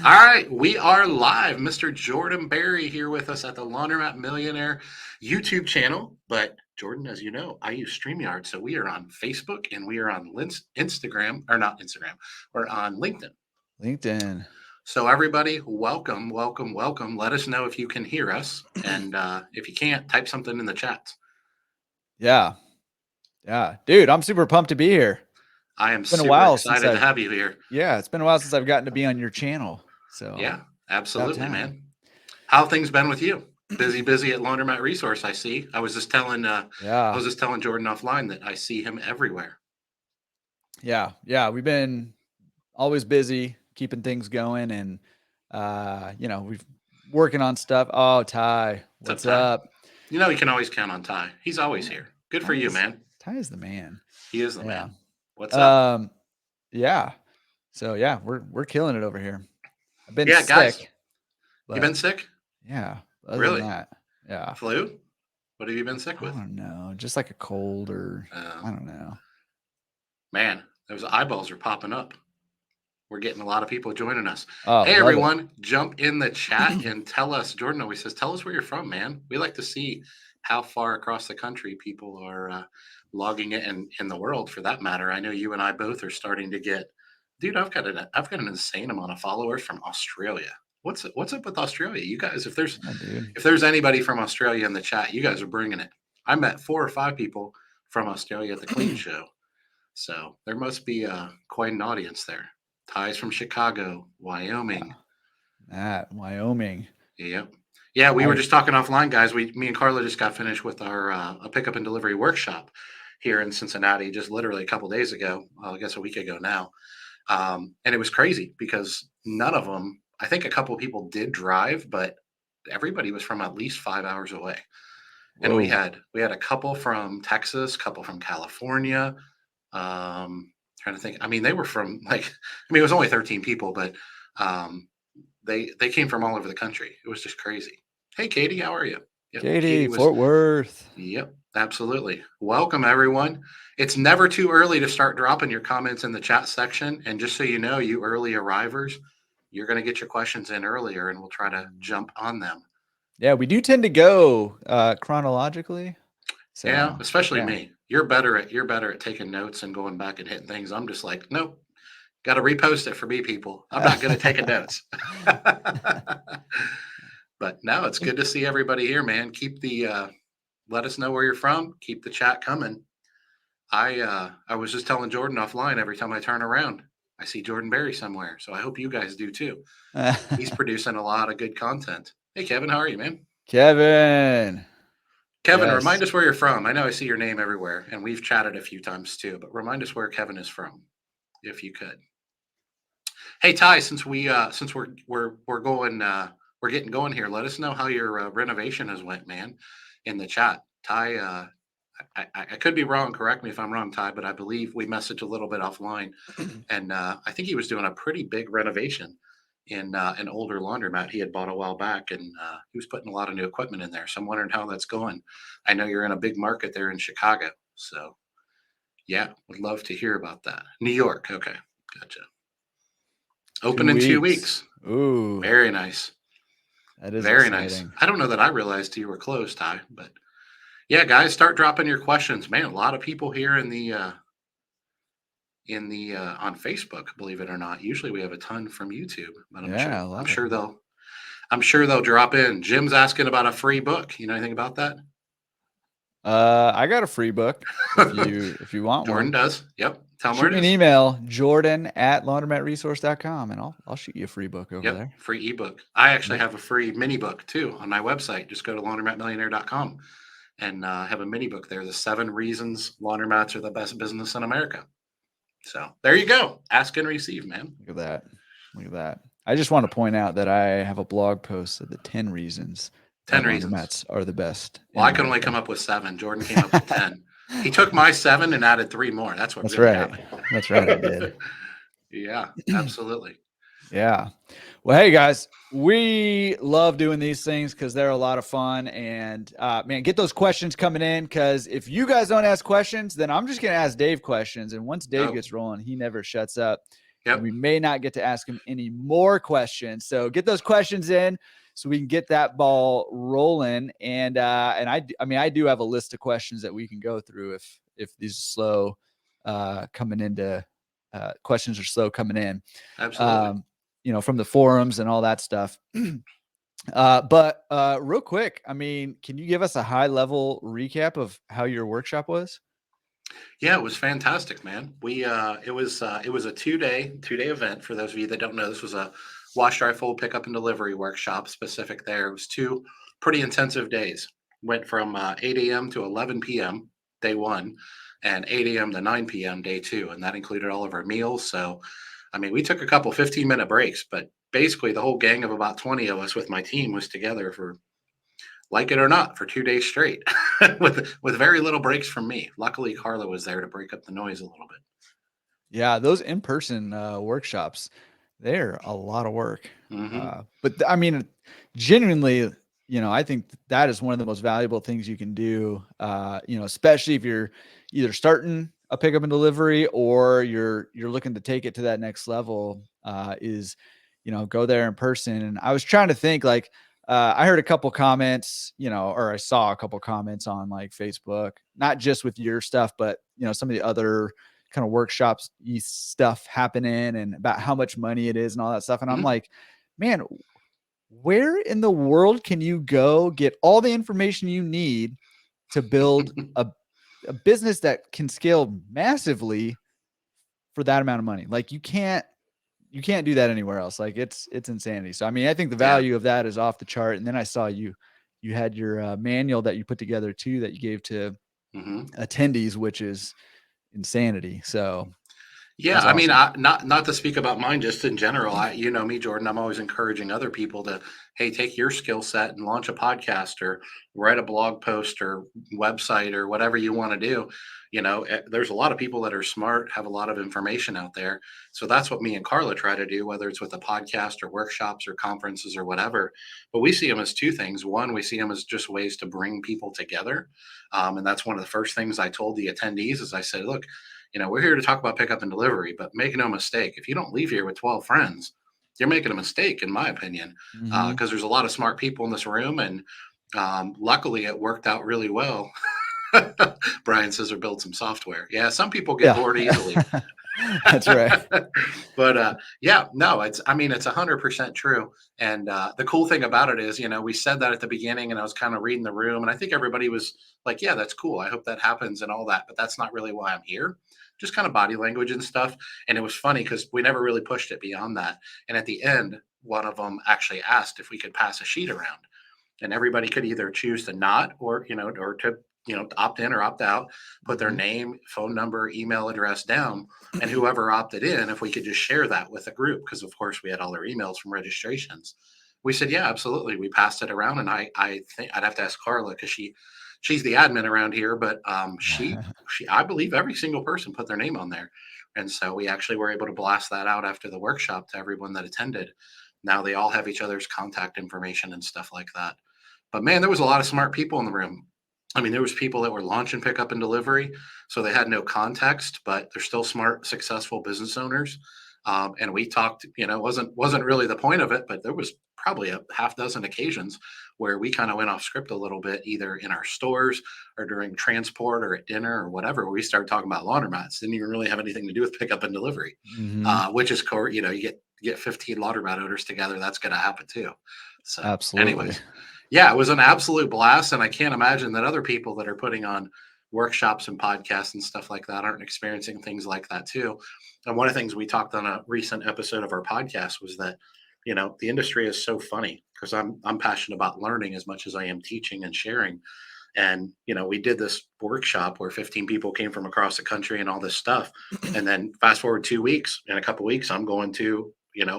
All right, we are live. Mr. Jordan Berry here with us at the Laundromat Millionaire YouTube channel. But Jordan, as you know, I use StreamYard, so we are on Facebook and we are on Instagram, or not Instagram, we're on LinkedIn. LinkedIn. So everybody, welcome, welcome, welcome. Let us know if you can hear us, and if you can't, type something in the chat. Yeah, dude, I'm super pumped to be here. I am It's been a super while since excited to have you here. Yeah, it's been a while since I've gotten to be on your channel. So Yeah, about absolutely, time. man. How have things been with you? Busy at Laundromat Resource. I see. I was just telling Jordan offline that I see him everywhere. Yeah. We've been always busy keeping things going, and we've working on stuff. Oh, Ty, what's Ty? up? You know you can always count on Ty. He's always here. Good for you, man. Ty is the man. He is the man. What's up? Yeah. So yeah, we're killing it over here. I've been sick. Guys. You been sick? Yeah. Other Really? than that, yeah. Flu? What have you been sick with? I don't know. Just like a cold or I don't know. Man, those eyeballs are popping up. We're getting a lot of people joining us. Oh, hey, everyone, jump in the chat and tell us. Jordan always says, tell us where you're from, man. We like to see how far across the country people are logging it in the world, for that matter. I know you and I both are starting to get, dude, I've got an insane amount of followers from Australia. What's up with Australia? You guys, if there's anybody from Australia in the chat, you guys are bringing it. I met 4 or 5 people from Australia at the Clean Show. So there must be quite an audience there. Ty's from Chicago, Wyoming. Wyoming. Yep. Yeah, we were just talking offline, guys. Me and Carla just got finished with our a pickup and delivery workshop here in Cincinnati, just literally a couple days ago. Well, I guess a week ago now. And it was crazy because none of them, I think a couple of people did drive, but everybody was from at least 5 hours away. Whoa. And we had a couple from Texas, couple from California. Trying to think. I mean, they were from it was only 13 people, but they came from all over the country. It was just crazy. Hey, Katie, how are you? Yep, Katie Fort Worth. Yep, absolutely. Welcome, everyone. It's never too early to start dropping your comments in the chat section. And just so you know, you early arrivers, you're going to get your questions in earlier, and we'll try to jump on them. Yeah, we do tend to go chronologically. So, yeah, especially me. You're better at taking notes and going back and hitting things. I'm just like, nope, got to repost it for me, people. I'm not good at taking notes. But now it's good to see everybody here, man. Keep let us know where you're from. Keep the chat coming. I was just telling Jordan offline, every time I turn around, I see Jordan Berry somewhere. So I hope you guys do too. He's producing a lot of good content. Hey, Kevin, how are you, man? Kevin, yes. Remind us where you're from. I know I see your name everywhere, and we've chatted a few times too, but remind us where Kevin is from, if you could. Hey, Ty, since we're going, we're getting going here, let us know how your renovation has went, man, in the chat. Ty, I could be wrong. Correct me if I'm wrong, Ty, but I believe we messaged a little bit offline, and I think he was doing a pretty big renovation in an older laundromat he had bought a while back, and he was putting a lot of new equipment in there. So I'm wondering how that's going. I know you're in a big market there in Chicago, so yeah, would love to hear about that. New York, okay, gotcha. Open in 2 weeks. Ooh, very nice. That is very exciting. Nice. I don't know that I realized you were close, Ty, but yeah, guys, start dropping your questions. Man, a lot of people here in the on Facebook, believe it or not. Usually we have a ton from YouTube, but I'm sure they'll drop in. Jim's asking about a free book. You know anything about that? I got a free book if you want Jordan one. does. Yep. Tell shoot me an email, jordan@laundromatresource.com, and I'll shoot you a free book over there. Free ebook. I actually have a free mini book too on my website. Just go to laundromatmillionaire.com and have a mini book there. The 7 reasons laundromats are the best business in America. So there you go. Ask and receive, man. Look at that. I just want to point out that I have a blog post of the 10 reasons 10 reasons laundromats are the best. Well, I could only come up with 7. Jordan came up with 10. He took my 7 and added 3 more. That's what really happened. That's right. I did. Yeah, absolutely. Yeah. Well, hey guys, we love doing these things because they're a lot of fun. And man, get those questions coming in, because if you guys don't ask questions, then I'm just going to ask Dave questions. And once Dave gets rolling, he never shuts up. And Yep. we may not get to ask him any more questions. So get those questions in so we can get that ball rolling. And I mean, I do have a list of questions that we can go through if these are slow coming into questions are slow coming in. Absolutely. From the forums and all that stuff. But real quick, I mean, can you give us a high level recap of how your workshop was? Yeah, it was fantastic, man. It was a two day event. For those of you that don't know, this was a wash, dry, fold, pickup, and delivery workshop specific there. It was two pretty intensive days. Went from 8 a.m. to 11 p.m. day one, and 8 a.m. to 9 p.m. day two, and that included all of our meals. So, I mean, we took a couple 15-minute breaks, but basically the whole gang of about 20 of us with my team was together for, like it or not, for 2 days straight, with very little breaks from me. Luckily, Carla was there to break up the noise a little bit. Yeah, those in-person workshops, they're a lot of work. Hmm. I mean, genuinely, I think that is one of the most valuable things you can do. Especially if you're either starting a pickup and delivery or you're looking to take it to that next level. Is go there in person. And I was trying to think like. I heard a couple comments, or I saw a couple comments on like Facebook, not just with your stuff, but some of the other kind of workshops stuff happening and about how much money it is and all that stuff. And I'm Hmm. like, man, where in the world can you go get all the information you need to build a business that can scale massively for that amount of money? Like you can't do that anywhere else. Like it's insanity. So, I mean, I think the Yeah. value of that is off the chart. And then I saw you had your manual that you put together too, that you gave to Hmm. attendees, which is insanity. So Yeah, that's I mean, awesome. not to speak about mine, just in general. You know me, Jordan. I'm always encouraging other people to, hey, take your skill set and launch a podcast or write a blog post or website or whatever you want to do. There's a lot of people that are smart, have a lot of information out there. So that's what me and Carla try to do, whether it's with a podcast or workshops or conferences or whatever. But we see them as two things. One, we see them as just ways to bring people together, and that's one of the first things I told the attendees. Is I said, look, we're here to talk about pickup and delivery, but make no mistake, if you don't leave here with 12 friends, you're making a mistake, in my opinion, Mm-hmm. because there's a lot of smart people in this room. And luckily, it worked out really well. Brian says, or build some software. Yeah, some people get Yeah. bored easily. That's right. But yeah, no, I mean, it's 100% true. And the cool thing about it is, we said that at the beginning, and I was kind of reading the room, and I think everybody was like, yeah, that's cool. I hope that happens and all that. But that's not really why I'm here. Just kind of body language and stuff. And it was funny because we never really pushed it beyond that. And at the end, one of them actually asked if we could pass a sheet around, and everybody could either choose to not, or or to opt in or opt out, put their Mm-hmm. name, phone number, email address down, and whoever opted in, if we could just share that with the group, because of course we had all their emails from registrations. We said, yeah, absolutely. We passed it around, and I think I'd have to ask Carla, because she's the admin around here, but she I believe every single person put their name on there. And so we actually were able to blast that out after the workshop to everyone that attended. Now they all have each other's contact information and stuff like that. But man, there was a lot of smart people in the room. I mean, there was people that were launching pickup and delivery, so they had no context, but they're still smart, successful business owners. And we talked, wasn't really the point of it, but there was probably a half dozen occasions where we kind of went off script a little bit, either in our stores or during transport or at dinner or whatever, where we started talking about laundromats. Didn't even really have anything to do with pickup and delivery, Mm-hmm. which is core. You get 15 laundromat owners together, that's going to happen too. So, Absolutely. anyways, yeah, it was an absolute blast, and I can't imagine that other people that are putting on workshops and podcasts and stuff like that aren't experiencing things like that too. And one of the things we talked on a recent episode of our podcast was that, the industry is so funny, because I'm passionate about learning as much as I am teaching and sharing. And we did this workshop where 15 people came from across the country and all this stuff. And then fast forward 2 weeks, in a couple weeks, I'm going to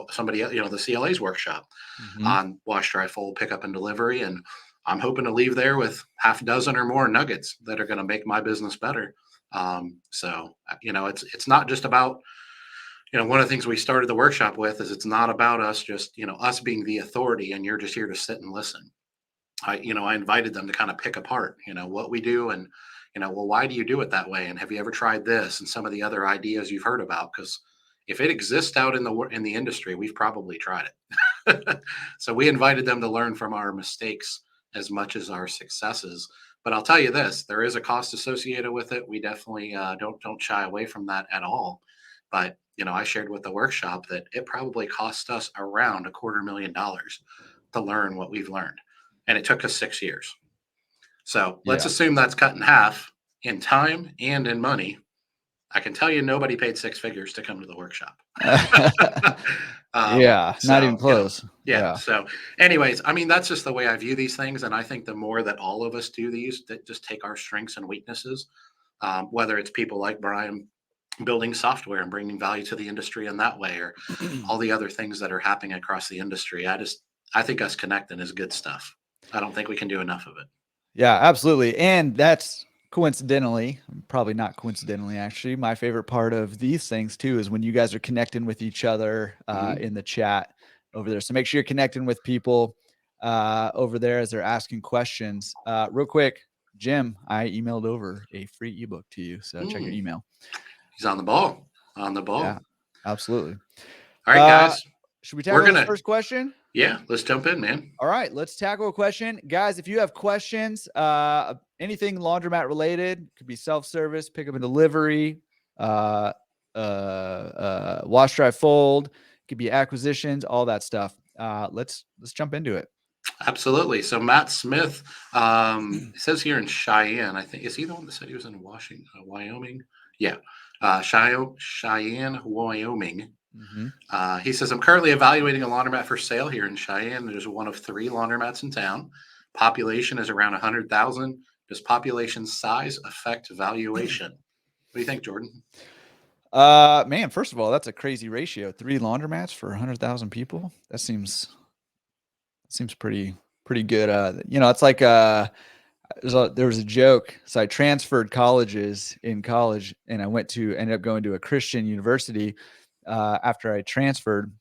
somebody the CLA's workshop Mm-hmm. on wash, dry, fold, pickup, and delivery. And I'm hoping to leave there with half a dozen or more nuggets that are going to make my business better. So it's not just about, one of the things we started the workshop with is, it's not about us just, us being the authority and you're just here to sit and listen. I invited them to kind of pick apart, what we do, and, well, why do you do it that way? And have you ever tried this? And some of the other ideas you've heard about, because, If it exists out in the industry, we've probably tried it. So we invited them to learn from our mistakes as much as our successes. But I'll tell you this: there is a cost associated with it. We definitely don't shy away from that at all. But I shared with the workshop that it probably cost us around $250,000 to learn what we've learned, and it took us 6 years. So let's Yeah. assume that's cut in half in time and in money. I can tell you nobody paid six figures to come to the workshop. Yeah, not even So, close. yeah. Yeah. So, anyways, I mean, that's just the way I view these things. And I think the more that all of us do these, that just take our strengths and weaknesses, whether it's people like Brian building software and bringing value to the industry in that way, or all the other things that are happening across the industry. I think us connecting is good stuff. I don't think we can do enough of it. Yeah, absolutely. And that's coincidentally, probably not coincidentally, actually, my favorite part of these things too is when you guys are connecting with each other Mhm. in the chat over there. So make sure you're connecting with people over there as they're asking questions. Real quick, Jim, I emailed over a free ebook to you. So check your Mm. email. He's on the ball. On the Yeah, ball. absolutely. All right, guys. Should we We're tackle this gonna first question? Yeah, let's jump in, man. All right, let's tackle a question. Guys, if you have questions, anything laundromat related, could be self-service, pickup and delivery, uh, wash, dry, fold, could be acquisitions, all that stuff. Let's jump into it. Absolutely. So Matt Smith says here in Cheyenne, I think, is he the one that said he was in Washington, Wyoming? Yeah. Cheyenne, Wyoming. Mm-hmm. He says, I'm currently evaluating a laundromat for sale here in Cheyenne. There's one of 3 laundromats in town. Population is around 100,000. Does population size affect valuation? What do you think, Jordan? Man, first of all, that's a crazy ratio. 3 laundromats for 100,000 people. That seems pretty good. It's like there was a joke. So I transferred colleges in college, and ended up going to a Christian university after I transferred.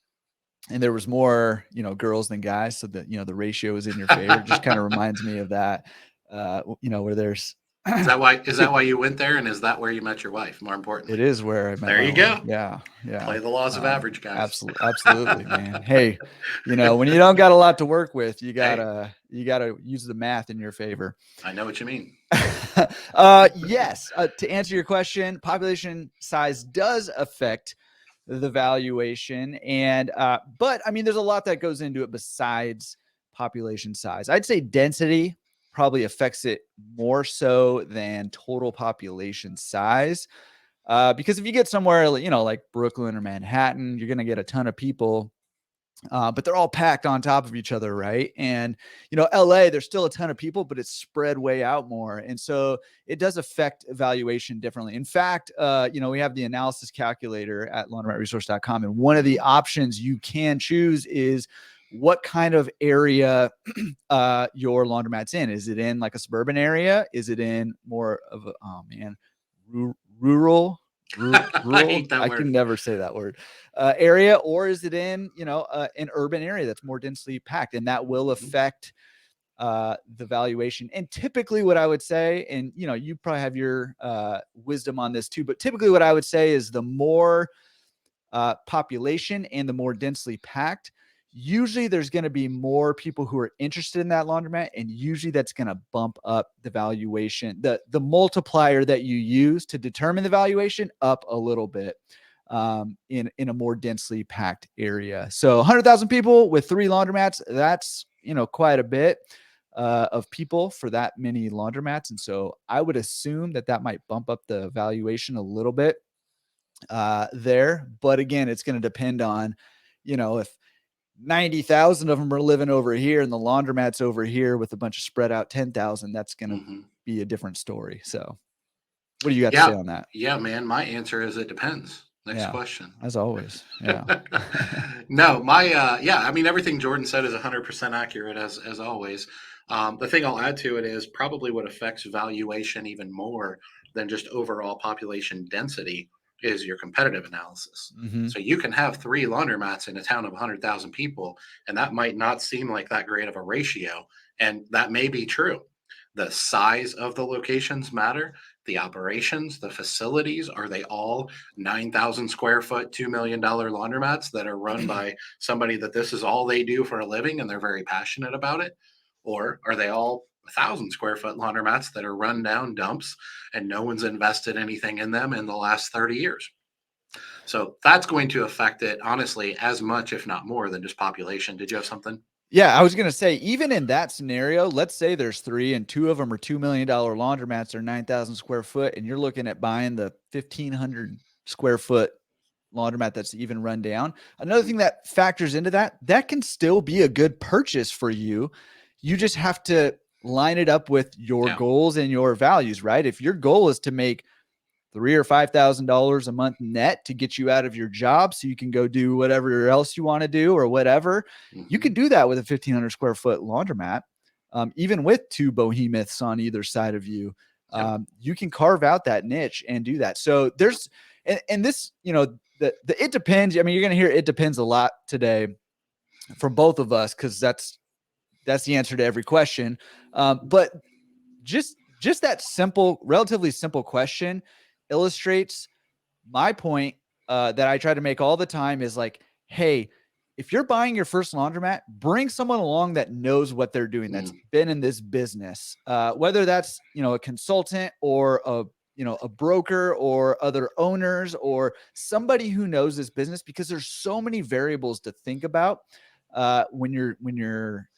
And there was more, girls than guys, so that the ratio is in your favor. It just kind of reminds me of that, where there's. Is that why you went there, and is that where you met your wife? More importantly, It is where I met there my you wife. go. Yeah, yeah. Play the laws of average, guys. Absolutely, man. Hey, when you don't got a lot to work with, you Hey. gotta use the math in your favor. I know what you mean. Yes. To answer your question, population size does affect the valuation, and but I mean, there's a lot that goes into it besides population size. I'd say density probably affects it more so than total population size. Because if you get somewhere, like Brooklyn or Manhattan, you're going to get a ton of people, but they're all packed on top of each other, right? And, LA, there's still a ton of people, but it's spread way out more. And so it does affect valuation differently. In fact, we have the analysis calculator at laundromatresource.com. And one of the options you can choose is what kind of area your laundromat's in. Is it in like a suburban area? Is it in more of a, rural? I hate that I word. can never say that word. Area, or is it in an urban area that's more densely packed, and that will affect the valuation. And typically what I would say, and you probably have your wisdom on this too, but typically what I would say is the more population and the more densely packed, usually there's going to be more people who are interested in that laundromat, and usually that's going to bump up the valuation, the multiplier that you use to determine the valuation up a little bit in a more densely packed area. So 100,000 people with 3 laundromats, that's quite a bit of people for that many laundromats, and so I would assume that might bump up the valuation a little bit there. But again, it's going to depend on if 90,000 of them are living over here and the laundromat's over here with a bunch of spread out 10,000, that's going to be a different story. So what do you got to say on that? Yeah, man. My answer is it depends. Next Yeah, question. as always. Yeah. No, I mean, everything Jordan said is 100% accurate as always. The thing I'll add to it is probably what affects valuation even more than just overall population density is your competitive analysis. Mm-hmm. So you can have 3 laundromats in a town of 100,000 people, and that might not seem like that great of a ratio. And that may be true. The size of the locations matter, the operations, the facilities, are they all 9,000 square foot, $2 million laundromats that are run by somebody that this is all they do for a living and they're very passionate about it? Or are they all 1,000 square foot laundromats that are run down dumps and no one's invested anything in them in the last 30 years? So that's going to affect it, honestly, as much, if not more, than just population. Did you have something? Yeah, I was going to say, even in that scenario, let's say there's three and two of them are $2 million laundromats or 9,000 square foot, and you're looking at buying the 1,500 square foot laundromat that's even run down. Another thing that factors into that can still be a good purchase for you. You just have to line it up with your goals and your values, right? If your goal is to make $3,000 or $5,000 a month net to get you out of your job so you can go do whatever else you want to do or whatever, you can do that with a 1,500 square foot laundromat. Even with two behemoths on either side of you, you can carve out that niche and do that. So there's, and this, it depends. I mean, you're going to hear it depends a lot today from both of us, because that's the answer to every question. But just that simple, relatively simple question illustrates my point that I try to make all the time is like, hey, if you're buying your first laundromat, bring someone along that knows what they're doing, that's been in this business, whether that's, a consultant or a broker or other owners or somebody who knows this business, because there's so many variables to think about when you're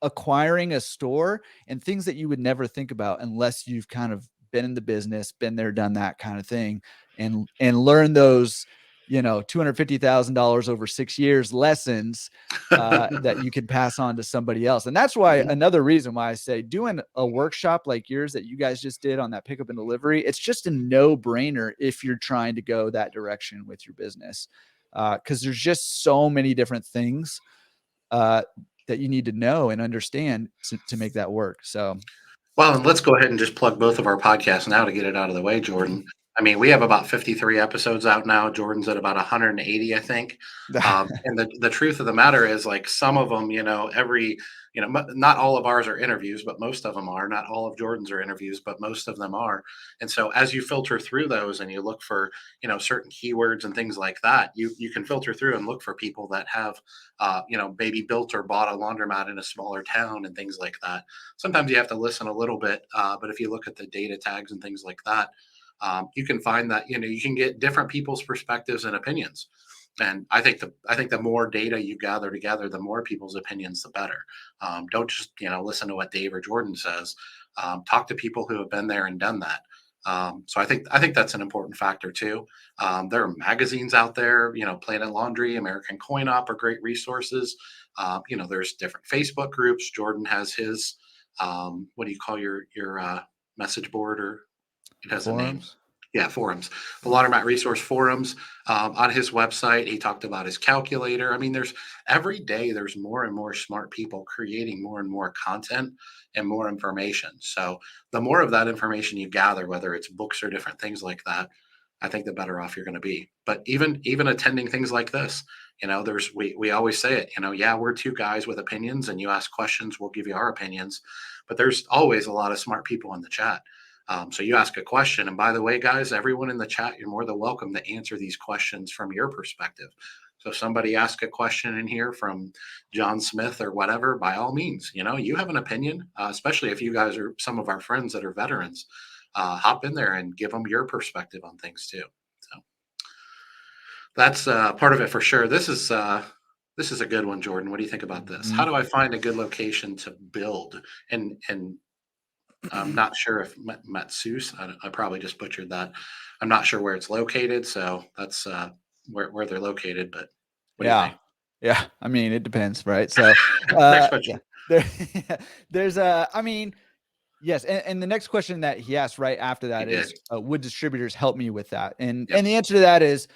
acquiring a store, and things that you would never think about unless you've kind of been in the business, been there, done that kind of thing, and learn those, $250,000 over 6 years lessons that you can pass on to somebody else. And that's why another reason why I say doing a workshop like yours that you guys just did on that pickup and delivery, it's just a no-brainer if you're trying to go that direction with your business. Because there's just so many different things that you need to know and understand to make that work. So, well, and let's go ahead and just plug both of our podcasts now to get it out of the way, Jordan. I mean, we have about 53 episodes out now. Jordan's at about 180, I think. And the truth of the matter is, like, some of them, not all of ours are interviews, but most of them are. Not all of Jordan's are interviews, but most of them are. And so as you filter through those and you look for, certain keywords and things like that, you can filter through and look for people that have, maybe built or bought a laundromat in a smaller town and things like that. Sometimes you have to listen a little bit, but if you look at the data tags and things like that, you can find that you can get different people's perspectives and opinions. And I think the more data you gather together, the more people's opinions, the better. Don't just listen to what Dave or Jordan says. Talk to people who have been there and done that. So I think that's an important factor too. There are magazines out there, Planet Laundry, American Coin Op are great resources. There's different Facebook groups. Jordan has his what do you call your message board, or it has a name? Yeah, forums. The Laundromat Resource Forums. On his website, he talked about his calculator. I mean, every day there's more and more smart people creating more and more content and more information. So the more of that information you gather, whether it's books or different things like that, I think the better off you're going to be. But even attending things like this, we always say it, we're two guys with opinions, and you ask questions, we'll give you our opinions. But there's always a lot of smart people in the chat. So you ask a question, and by the way, guys, everyone in the chat, you're more than welcome to answer these questions from your perspective. So if somebody asks a question in here from John Smith or whatever, by all means, you have an opinion, especially if you guys are some of our friends that are veterans, hop in there and give them your perspective on things too. So that's part of it for sure. This is a good one, Jordan. What do you think about this? How do I find a good location to build? And I'm not sure if Matsus, I probably just butchered that. I'm not sure where it's located. So that's where they're located. But what do you think? Yeah. I mean, it depends, right? So next question. There's I mean, yes. And the next question that he asked right after that is, would distributors help me with that? And the answer to that is,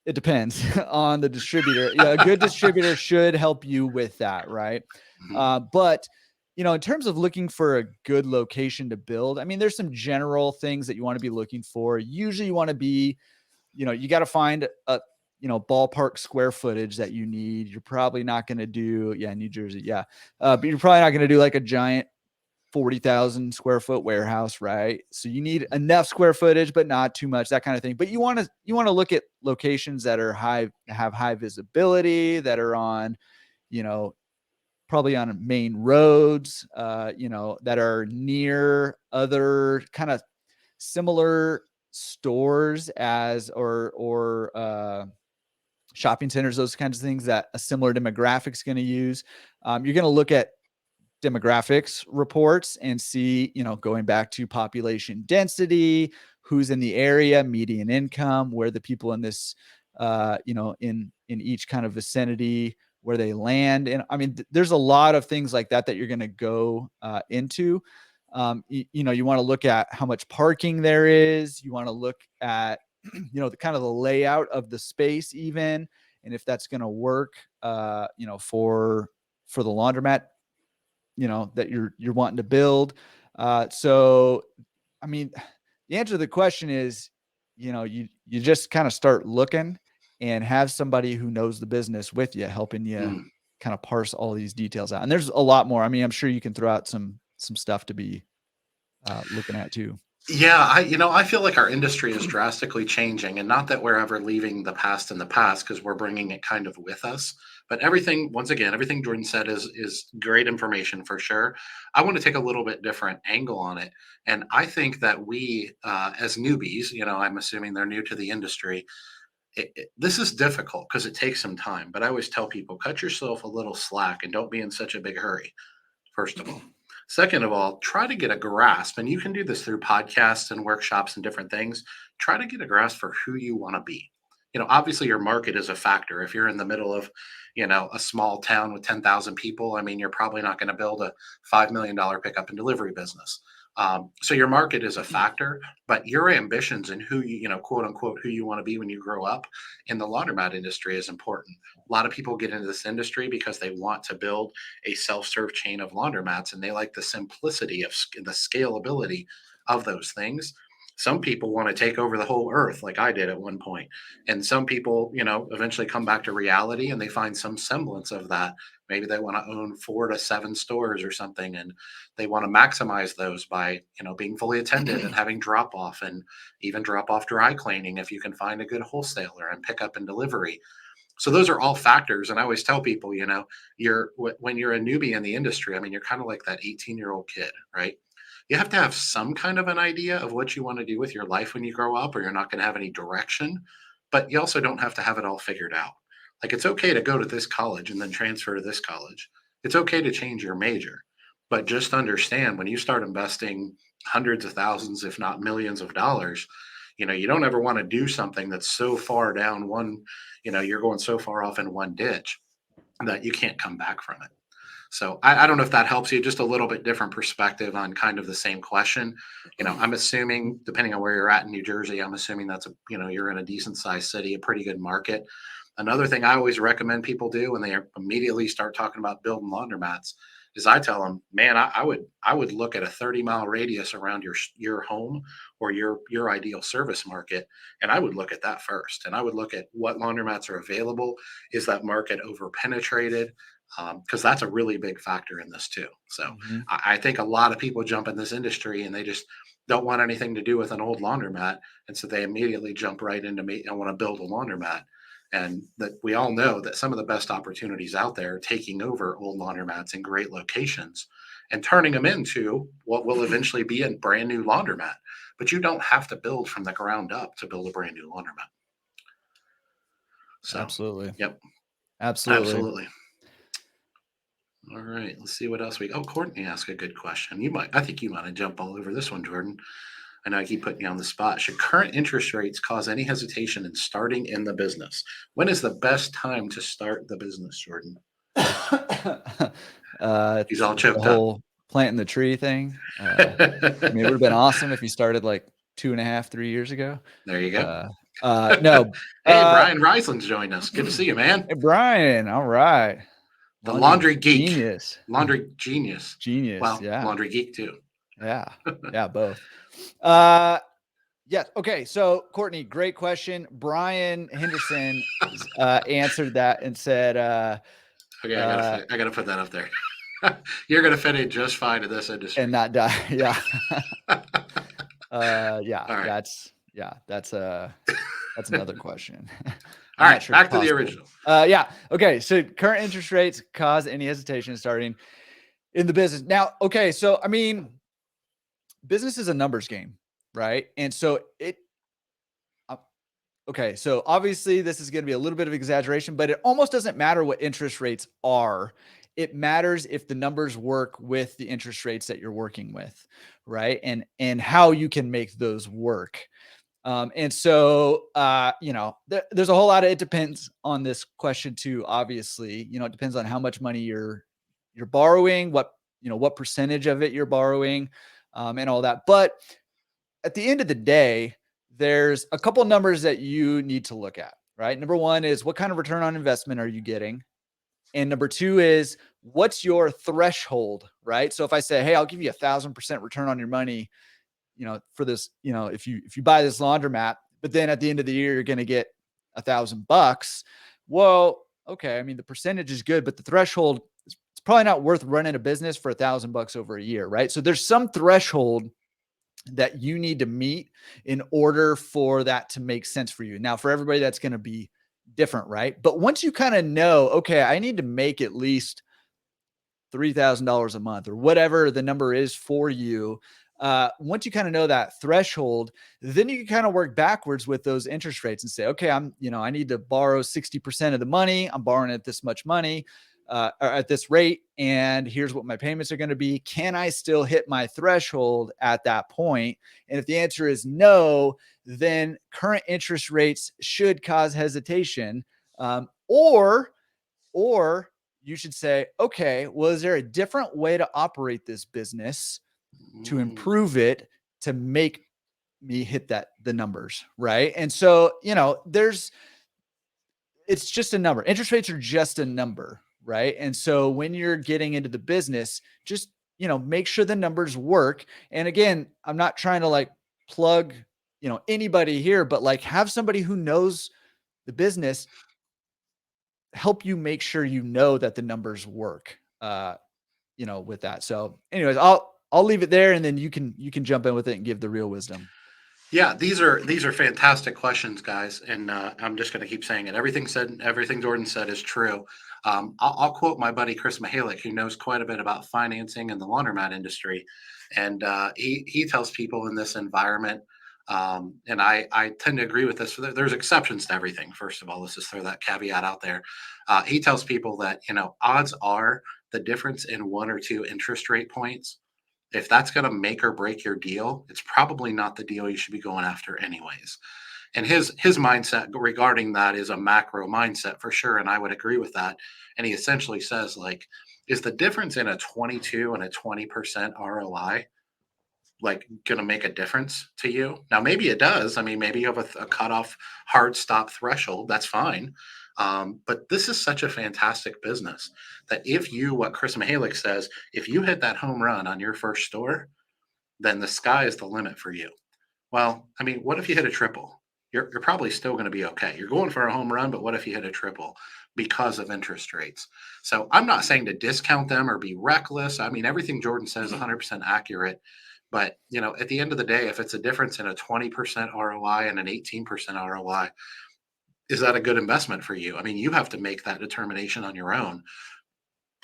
it depends on the distributor. A good distributor should help you with that, right? But in terms of looking for a good location to build, I mean, there's some general things that you want to be looking for. Usually you want to be, you got to find a, ballpark square footage that you need. You're probably not going to do, New Jersey. But you're probably not going to do like a giant 40,000 square foot warehouse, right? So you need enough square footage, but not too much, that kind of thing. But you want to look at locations that are have high visibility, that are on, probably on main roads, that are near other kind of similar stores or shopping centers, those kinds of things that a similar demographic is going to use. You're going to look at demographics reports and see, going back to population density, who's in the area, median income, where the people in this, in each kind of vicinity, where they land. And I mean, there's a lot of things like that you're going to go into. You want to look at how much parking there is. You want to look at, the kind of the layout of the space even, and if that's going to work, for the laundromat, that you're wanting to build. So, I mean, the answer to the question is, you just kind of start looking and have somebody who knows the business with you, helping you kind of parse all these details out. And there's a lot more. I mean, I'm sure you can throw out some stuff to be looking at too. Yeah, I feel like our industry is drastically changing, and not that we're ever leaving the past in the past, because we're bringing it kind of with us. But once again, everything Jordan said is great information for sure. I want to take a little bit different angle on it, and I think that we, as newbies, I'm assuming they're new to the industry. This is difficult because it takes some time. But I always tell people, cut yourself a little slack and don't be in such a big hurry. First of all. Second of all, try to get a grasp, and you can do this through podcasts and workshops and different things. Try to get a grasp for who you want to be. Obviously your market is a factor. If you're in the middle of, a small town with 10,000 people, I mean, you're probably not going to build a $5 million pickup and delivery business. So your market is a factor, but your ambitions and who quote unquote, who you want to be when you grow up in the laundromat industry is important. A lot of people get into this industry because they want to build a self-serve chain of laundromats, and they like the simplicity of the scalability of those things. Some people want to take over the whole earth like I did at one point. And some people, eventually come back to reality and they find some semblance of that. Maybe they want to own 4 to 7 stores or something, and they want to maximize those by, being fully attended and having drop off, and even drop off dry cleaning if you can find a good wholesaler, and pick up and delivery. So those are all factors. And I always tell people, when you're a newbie in the industry, I mean, you're kind of like that 18-year-old kid, right? You have to have some kind of an idea of what you want to do with your life when you grow up, or you're not going to have any direction. But you also don't have to have it all figured out. Like, it's okay to go to this college and then transfer to this college. It's okay to change your major. But just understand, when you start investing hundreds of thousands, if not millions of dollars, you don't ever want to do something that's so far down one, you're going so far off in one ditch that you can't come back from it. So I don't know if that helps you. Just a little bit different perspective on kind of the same question. I'm assuming, depending on where you're at in New Jersey, I'm assuming that's you're in a decent sized city, a pretty good market. Another thing I always recommend people do when they immediately start talking about building laundromats is I tell them, man, I would look at a 30-mile radius around your home or your ideal service market, and I would look at that first. And I would look at what laundromats are available. Is that market over penetrated? Because that's a really big factor in this too. So I think a lot of people jump in this industry and they just don't want anything to do with an old laundromat, and so they immediately jump right into me and want to build a laundromat. And that we all know that some of the best opportunities out there are taking over old laundromats in great locations and turning them into what will eventually be a brand new laundromat. But you don't have to build from the ground up to build a brand new laundromat. So, Absolutely. Yep. Absolutely. All right. Let's see what else Courtney asked a good question. I think you might have jumped all over this one, Jordan. I know I keep putting you on the spot. Should current interest rates cause any hesitation in starting in the business? When is the best time to start the business, Jordan? He's all choked the whole planting the tree thing. I mean, it would have been awesome if you started like 2.5, 3 years ago. There you go. No. Hey, Brian Reisling's joined us. Good to see you, man. Hey, Brian. All right. The laundry geek. Genius. Laundry genius. Well, yeah. Laundry geek too. Yeah. Yeah, both. Yes. Okay. So, Courtney, great question. Brian Henderson answered that and said, okay, I gotta put that up there. You're going to fit in just fine in this industry. and not die. Yeah. Yeah, All right. that's another question. All I'm not right. sure it's Back to the possible. original. Yeah. Okay. So current interest rates cause any hesitation starting in the business. Now, okay. So, I mean, business is a numbers game, right? And so uh, okay. So obviously this is going to be a little bit of exaggeration, but it almost doesn't matter what interest rates are. It matters if the numbers work with the interest rates that you're working with, right? And how you can make those work. And so, there's a whole lot of, it depends on this question too. Obviously, it depends on how much money you're borrowing, what percentage of it you're borrowing, and all that. But at the end of the day, there's a couple numbers that you need to look at, right? Number one is what kind of return on investment are you getting? And number two is what's your threshold, right? So if I say, hey, I'll give you 1,000% return on your money, for this, if you buy this laundromat, but then at the end of the year, you're going to get $1,000. Well, okay. I mean, the percentage is good, but the threshold, it's probably not worth running a business for $1,000 over a year, right? So there's some threshold that you need to meet in order for that to make sense for you. Now, for everybody, that's going to be different, right? But once you kind of know, okay, I need to make at least $3,000 a month or whatever the number is for you. Once you kind of know that threshold, then you can kind of work backwards with those interest rates and say, okay, I need to borrow 60% of the money. I'm borrowing at this much money, or at this rate. And here's what my payments are going to be. Can I still hit my threshold at that point? And if the answer is no, then current interest rates should cause hesitation. Or you should say, okay, well, is there a different way to operate this business to improve it to make me hit the numbers, right? And so, it's just a number. Interest rates are just a number, right? And so when you're getting into the business, just, make sure the numbers work. And again, I'm not trying to like plug, anybody here, but like have somebody who knows the business help you make sure that the numbers work with that. So anyways, I'll leave it there and then you can jump in with it and give the real wisdom. Yeah, these are fantastic questions, guys, and I'm just going to keep saying it. Everything Jordan said is true. I'll quote my buddy Chris Mahalik, who knows quite a bit about financing and the laundromat industry, and he tells people in this environment, and I tend to agree with this. There's exceptions to everything. First of all, let's just throw that caveat out there. He tells people that odds are the difference in one or two interest rate points, if that's going to make or break your deal, it's probably not the deal you should be going after anyways. And his mindset regarding that is a macro mindset for sure, and I would agree with that. And he essentially says, like, is the difference in a 22 and a 20% ROI like going to make a difference to you? Now, maybe it does. I mean, maybe you have a cutoff hard stop threshold. That's fine. But this is such a fantastic business that what Chris Mahalik says, if you hit that home run on your first store, then the sky is the limit for you. Well, I mean, what if you hit a triple? You're probably still going to be okay. You're going for a home run, but what if you hit a triple because of interest rates? So I'm not saying to discount them or be reckless. I mean, everything Jordan says is 100% accurate. But at the end of the day, if it's a difference in a 20% ROI and an 18% ROI, is that a good investment for you? I mean, you have to make that determination on your own.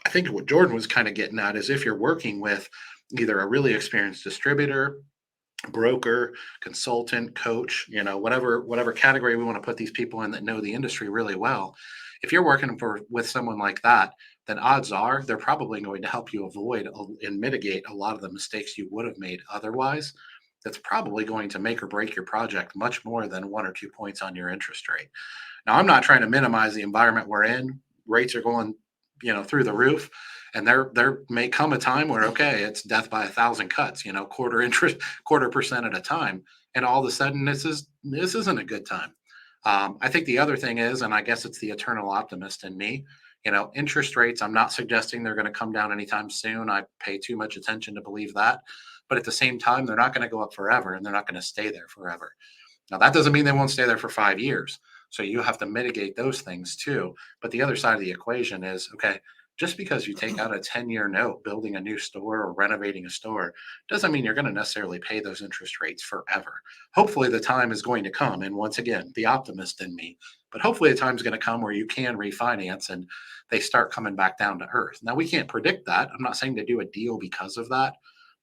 I think what Jordan was kind of getting at is if you're working with either a really experienced distributor, broker, consultant, coach, whatever category we want to put these people in that know the industry really well. If you're working with someone like that, then odds are they're probably going to help you avoid and mitigate a lot of the mistakes you would have made otherwise. That's probably going to make or break your project much more than 1 or 2 points on your interest rate. Now, I'm not trying to minimize the environment we're in. Rates are going, through the roof, and there may come a time where okay, it's death by 1,000 cuts, quarter percent at a time, and all of a sudden this isn't a good time. I think the other thing is, and I guess it's the eternal optimist in me, interest rates. I'm not suggesting they're going to come down anytime soon. I pay too much attention to believe that, but at the same time, they're not going to go up forever, and they're not going to stay there forever. Now, that doesn't mean they won't stay there for 5 years. So you have to mitigate those things too. But the other side of the equation is okay, just because you take out a 10-year note building a new store or renovating a store doesn't mean you're going to necessarily pay those interest rates forever. Hopefully the time is going to come, and once again, the optimist in me, but hopefully the time is going to come where you can refinance and they start coming back down to earth. Now we can't predict that. I'm not saying to do a deal because of that,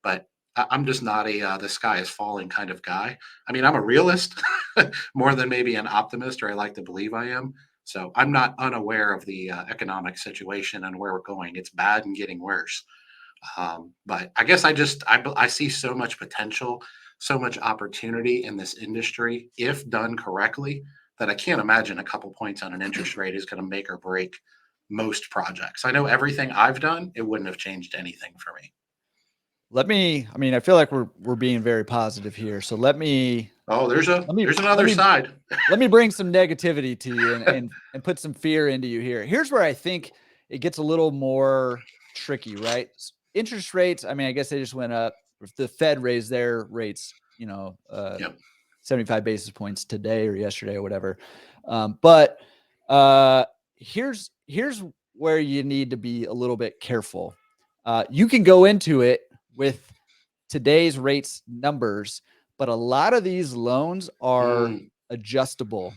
but I'm just not a the sky is falling kind of guy. I mean, I'm a realist more than maybe an optimist, or I like to believe I am. So I'm not unaware of the economic situation and where we're going. It's bad and getting worse. But I guess I see so much potential, so much opportunity in this industry if done correctly, that I can't imagine a couple points on an interest rate is going to make or break most projects. I know everything I've done, it wouldn't have changed anything for me. I mean, I feel like we're being very positive here. So Oh, there's let another me side. let me bring some negativity to you and put some fear into you here. Here's where I think it gets a little more tricky, right? Interest rates, I mean, I guess they just went up. The Fed raised their rates, Yep. 75 basis points today or yesterday or whatever. But here's where you need to be a little bit careful. You can go into it with today's rates numbers, but a lot of these loans are adjustable.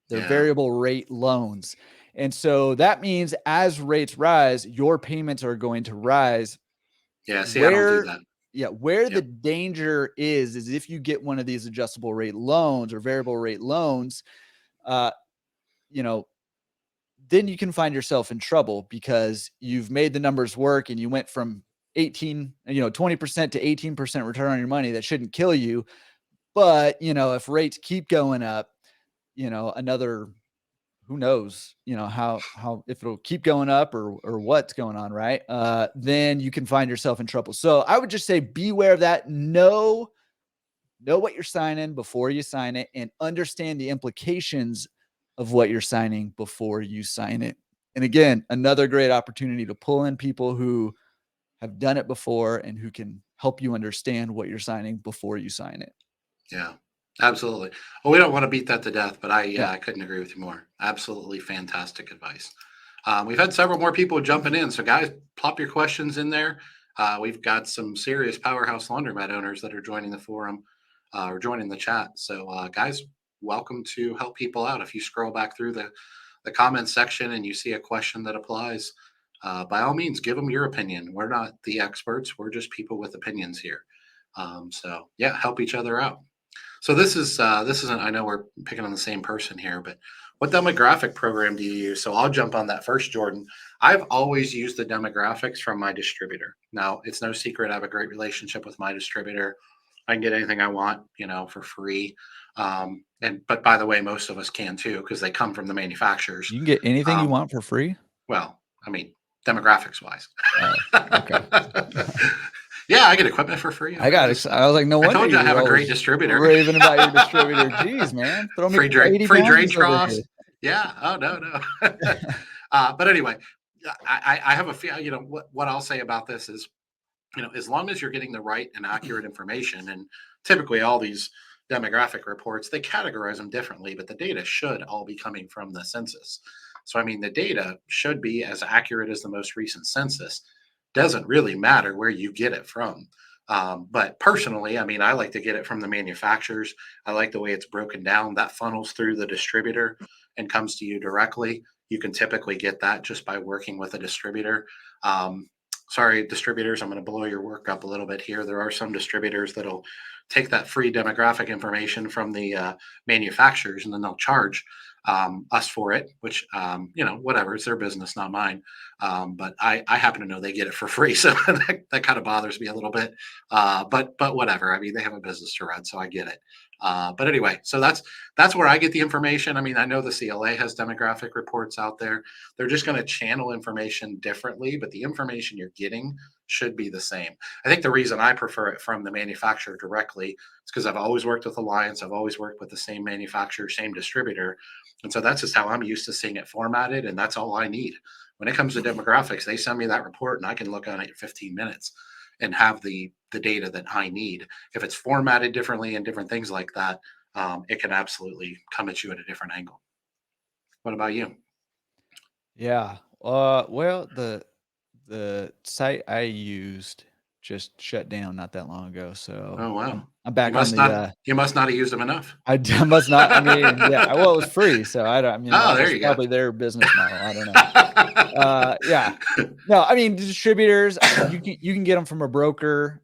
They're Yeah. variable rate loans. And so that means as rates rise, your payments are going to rise. Yeah. See, I don't do that. Where the Yep. danger is if you get one of these adjustable rate loans or variable rate loans, uh, you know, then you can find yourself in trouble because you've made the numbers work and you went from 20% to 18% return on your money. That shouldn't kill you. But, if rates keep going up, another, who knows, how if it'll keep going up or what's going on, right? Then you can find yourself in trouble. So I would just say beware of that. Know what you're signing before you sign it and understand the implications of what you're signing before you sign it. And again, another great opportunity to pull in people who have done it before and who can help you understand what you're signing before you sign it. Yeah, absolutely. Well, we don't want to beat that to death, but Yeah. I couldn't agree with you more. Absolutely fantastic advice. We've had several more people jumping in, so guys, plop your questions in there. We've got some serious powerhouse laundromat owners that are joining the forum or joining the chat. So, guys, welcome to help people out. If you scroll back through the comments section and you see a question that applies, by all means, give them your opinion. We're not the experts; we're just people with opinions here. So, yeah, help each other out. So this isn't. I know we're picking on the same person here, but what demographic program do you use? So I'll jump on that first, Jordan. I've always used the demographics from my distributor. Now it's no secret I have a great relationship with my distributor. I can get anything I want, for free. But by the way, most of us can too because they come from the manufacturers. You can get anything you want for free. Well, I mean, demographics wise. Oh, okay. Yeah, I get equipment for free. I was like, no wonder I told you I have a always great distributor. raving about your distributor. Jeez, man, throw me free 80 drain pounds over troughs. here. Yeah. Oh no. But anyway, I have a feel. What I'll say about this is, as long as you're getting the right and accurate information, and typically all these demographic reports they categorize them differently, but the data should all be coming from the census. So I mean, the data should be as accurate as the most recent census. Doesn't really matter where you get it from. But personally, I mean, I like to get it from the manufacturers. I like the way it's broken down. That funnels through the distributor and comes to you directly. You can typically get that just by working with a distributor. Sorry, distributors, I'm going to blow your work up a little bit here. There are some distributors that'll take that free demographic information from the manufacturers and then they'll charge us for it, which, whatever, it's their business, not mine. But I happen to know they get it for free. So that kind of bothers me a little bit. But whatever. I mean, they have a business to run, so I get it. But anyway, so that's where I get the information. I mean, I know the CLA has demographic reports out there. They're just going to channel information differently, but the information you're getting should be the same. I think the reason I prefer it from the manufacturer directly is because I've always worked with Alliance. I've always worked with the same manufacturer, same distributor. And so that's just how I'm used to seeing it formatted. And that's all I need. When it comes to demographics, they send me that report and I can look on it in 15 minutes and have the data that I need. If it's formatted differently and different things like that, it can absolutely come at you at a different angle. What about you? Yeah. Well, the site I used just shut down not that long ago, so Oh wow. I'm back on the. You must not have used them enough. Must not. I mean, yeah. Well, it was free, so I don't. I mean, Oh, that there was you go. probably their business model. I don't know. Yeah. No, I mean distributors. You can get them from a broker.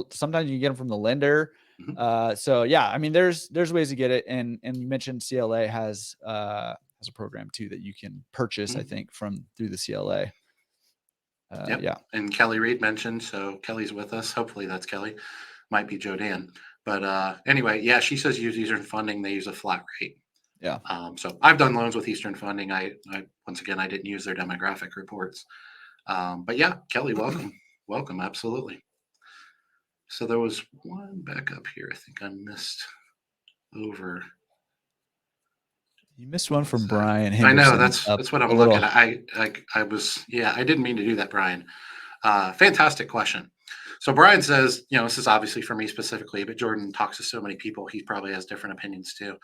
Sometimes you can get them from the lender. Mhm. So yeah, I mean, there's ways to get it, and you mentioned CLA has a program too that you can purchase. I Mhm. think through the CLA. Yep. Yeah. And Kelly Reed mentioned, so Kelly's with us. Hopefully that's Kelly. Might be Joe Dan. But anyway, yeah, she says use Eastern Funding. They use a flat rate. Yeah. So I've done loans with Eastern Funding. I once again I didn't use their demographic reports. But yeah, Kelly, welcome, welcome, absolutely. So there was one back up here. I think I missed over. You missed one from Sorry. Brian I know Henderson. Up that's what a I'm little. looking at. I was yeah. I didn't mean to do that, Brian. Fantastic question. So Brian says, this is obviously for me specifically, but Jordan talks to so many people, he probably has different opinions too.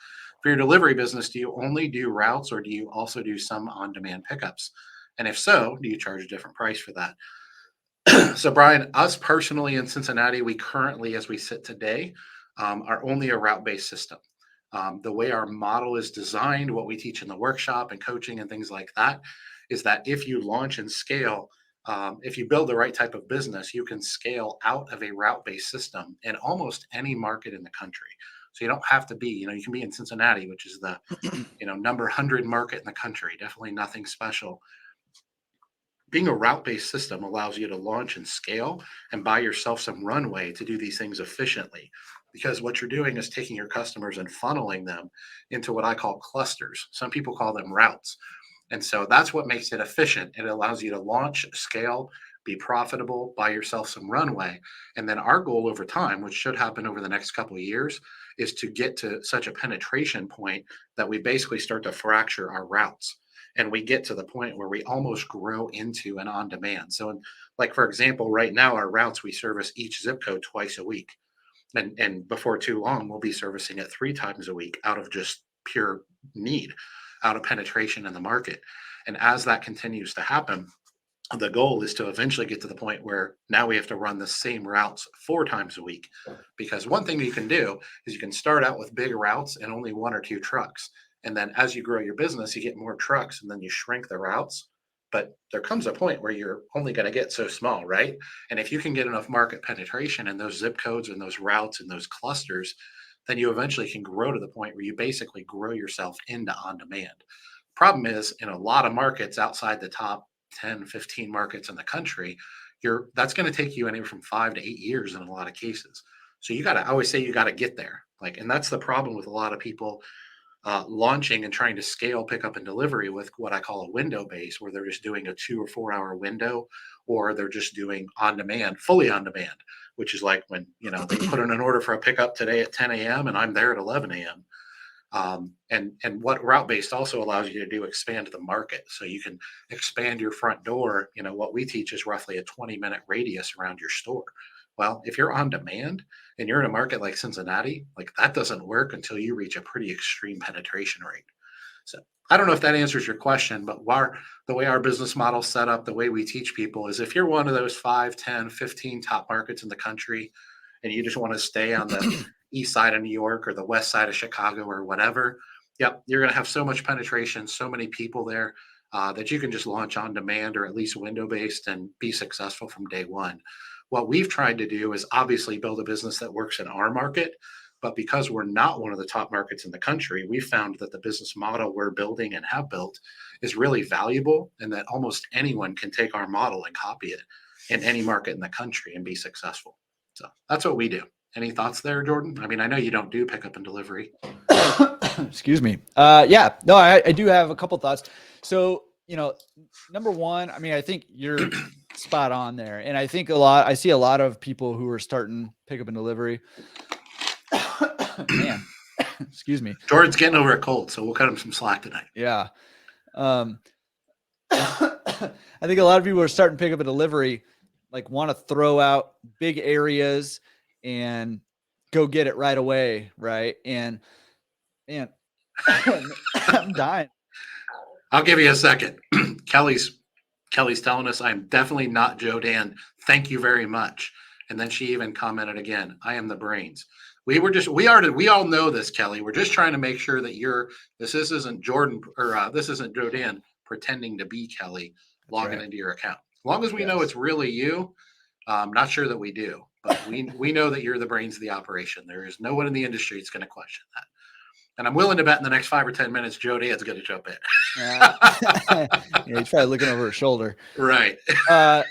For your delivery business, do you only do routes or do you also do some on-demand pickups? And if so, do you charge a different price for that? So Brian, us personally in Cincinnati, we currently, as we sit today, are only a route-based system. The way our model is designed, what we teach in the workshop and coaching and things like that, is that if you launch and scale, if you build the right type of business, you can scale out of a route-based system in almost any market in the country. So you don't have to be, you can be in Cincinnati, which is the, number 100 market in the country. Definitely nothing special. Being a route-based system allows you to launch and scale and buy yourself some runway to do these things efficiently. Because what you're doing is taking your customers and funneling them into what I call clusters. Some people call them routes. And so that's what makes it efficient. It allows you to launch, scale, be profitable, buy yourself some runway. And then our goal over time, which should happen over the next couple of years, is to get to such a penetration point that we basically start to fracture our routes. And we get to the point where we almost grow into an on demand. So, like, for example, right now, our routes, we service each zip code twice a week. And before too long, we'll be servicing it 3 times a week out of just pure need, out of penetration in the market. And as that continues to happen, the goal is to eventually get to the point where now we have to run the same routes 4 times a week. Because one thing you can do is you can start out with big routes and only 1 or 2 trucks. And then as you grow your business, you get more trucks and then you shrink the routes. But there comes a point where you're only going to get so small, right? And if you can get enough market penetration in those zip codes and those routes and those clusters, then you eventually can grow to the point where you basically grow yourself into on demand. Problem is, in a lot of markets outside the top 10, 15 markets in the country, that's going to take you anywhere from 5 to 8 years in a lot of cases. So I always say you got to get there. And that's the problem with a lot of people launching and trying to scale pickup and delivery with what I call a window base, where they're just doing a 2 or 4 hour window, or they're just doing on demand, fully on demand, which is like when, they put in an order for a pickup today at 10 a.m. and I'm there at 11 a.m. And what route based also allows you to do expand the market, so you can expand your front door. What we teach is roughly a 20-minute radius around your store. Well, if you're on demand and you're in a market like Cincinnati, like that doesn't work until you reach a pretty extreme penetration rate. So I don't know if that answers your question, but the way our business model set up, the way we teach people is, if you're one of those 5, 10, 15 top markets in the country and you just want to stay on the east side of New York or the west side of Chicago or whatever, yep, you're going to have so much penetration, so many people there, that you can just launch on demand or at least window based and be successful from day one. What we've tried to do is obviously build a business that works in our market. But because we're not one of the top markets in the country, we found that the business model we're building and have built is really valuable, and that almost anyone can take our model and copy it in any market in the country and be successful. So that's what we do. Any thoughts there, Jordan? I mean, I know you don't do pickup and delivery. Excuse me. Yeah, no, I do have a couple thoughts. So, number one, I mean, I think you're spot on there. And I see a lot of people who are starting pickup and delivery. Man, excuse me. Jordan's getting over a cold, so we'll cut him some slack tonight. Yeah. I think a lot of people are starting pickup and delivery, like want to throw out big areas and go get it right away. Right. And man, I'm dying. I'll give you a second. Kelly's telling us, I'm definitely not Jordan. Thank you very much. And then she even commented again, I am the brains. We all know this, Kelly. We're just trying to make sure that this isn't Jordan or this isn't Jordan pretending to be Kelly That's logging right. into your account. As long as we know Yes. it's really you, I'm not sure that we do, but we know that you're the brains of the operation. There is no one in the industry that's going to question that. And I'm willing to bet in the next 5 or 10 minutes, Jordan's going to jump in. Yeah, he's probably looking over his shoulder. Right. So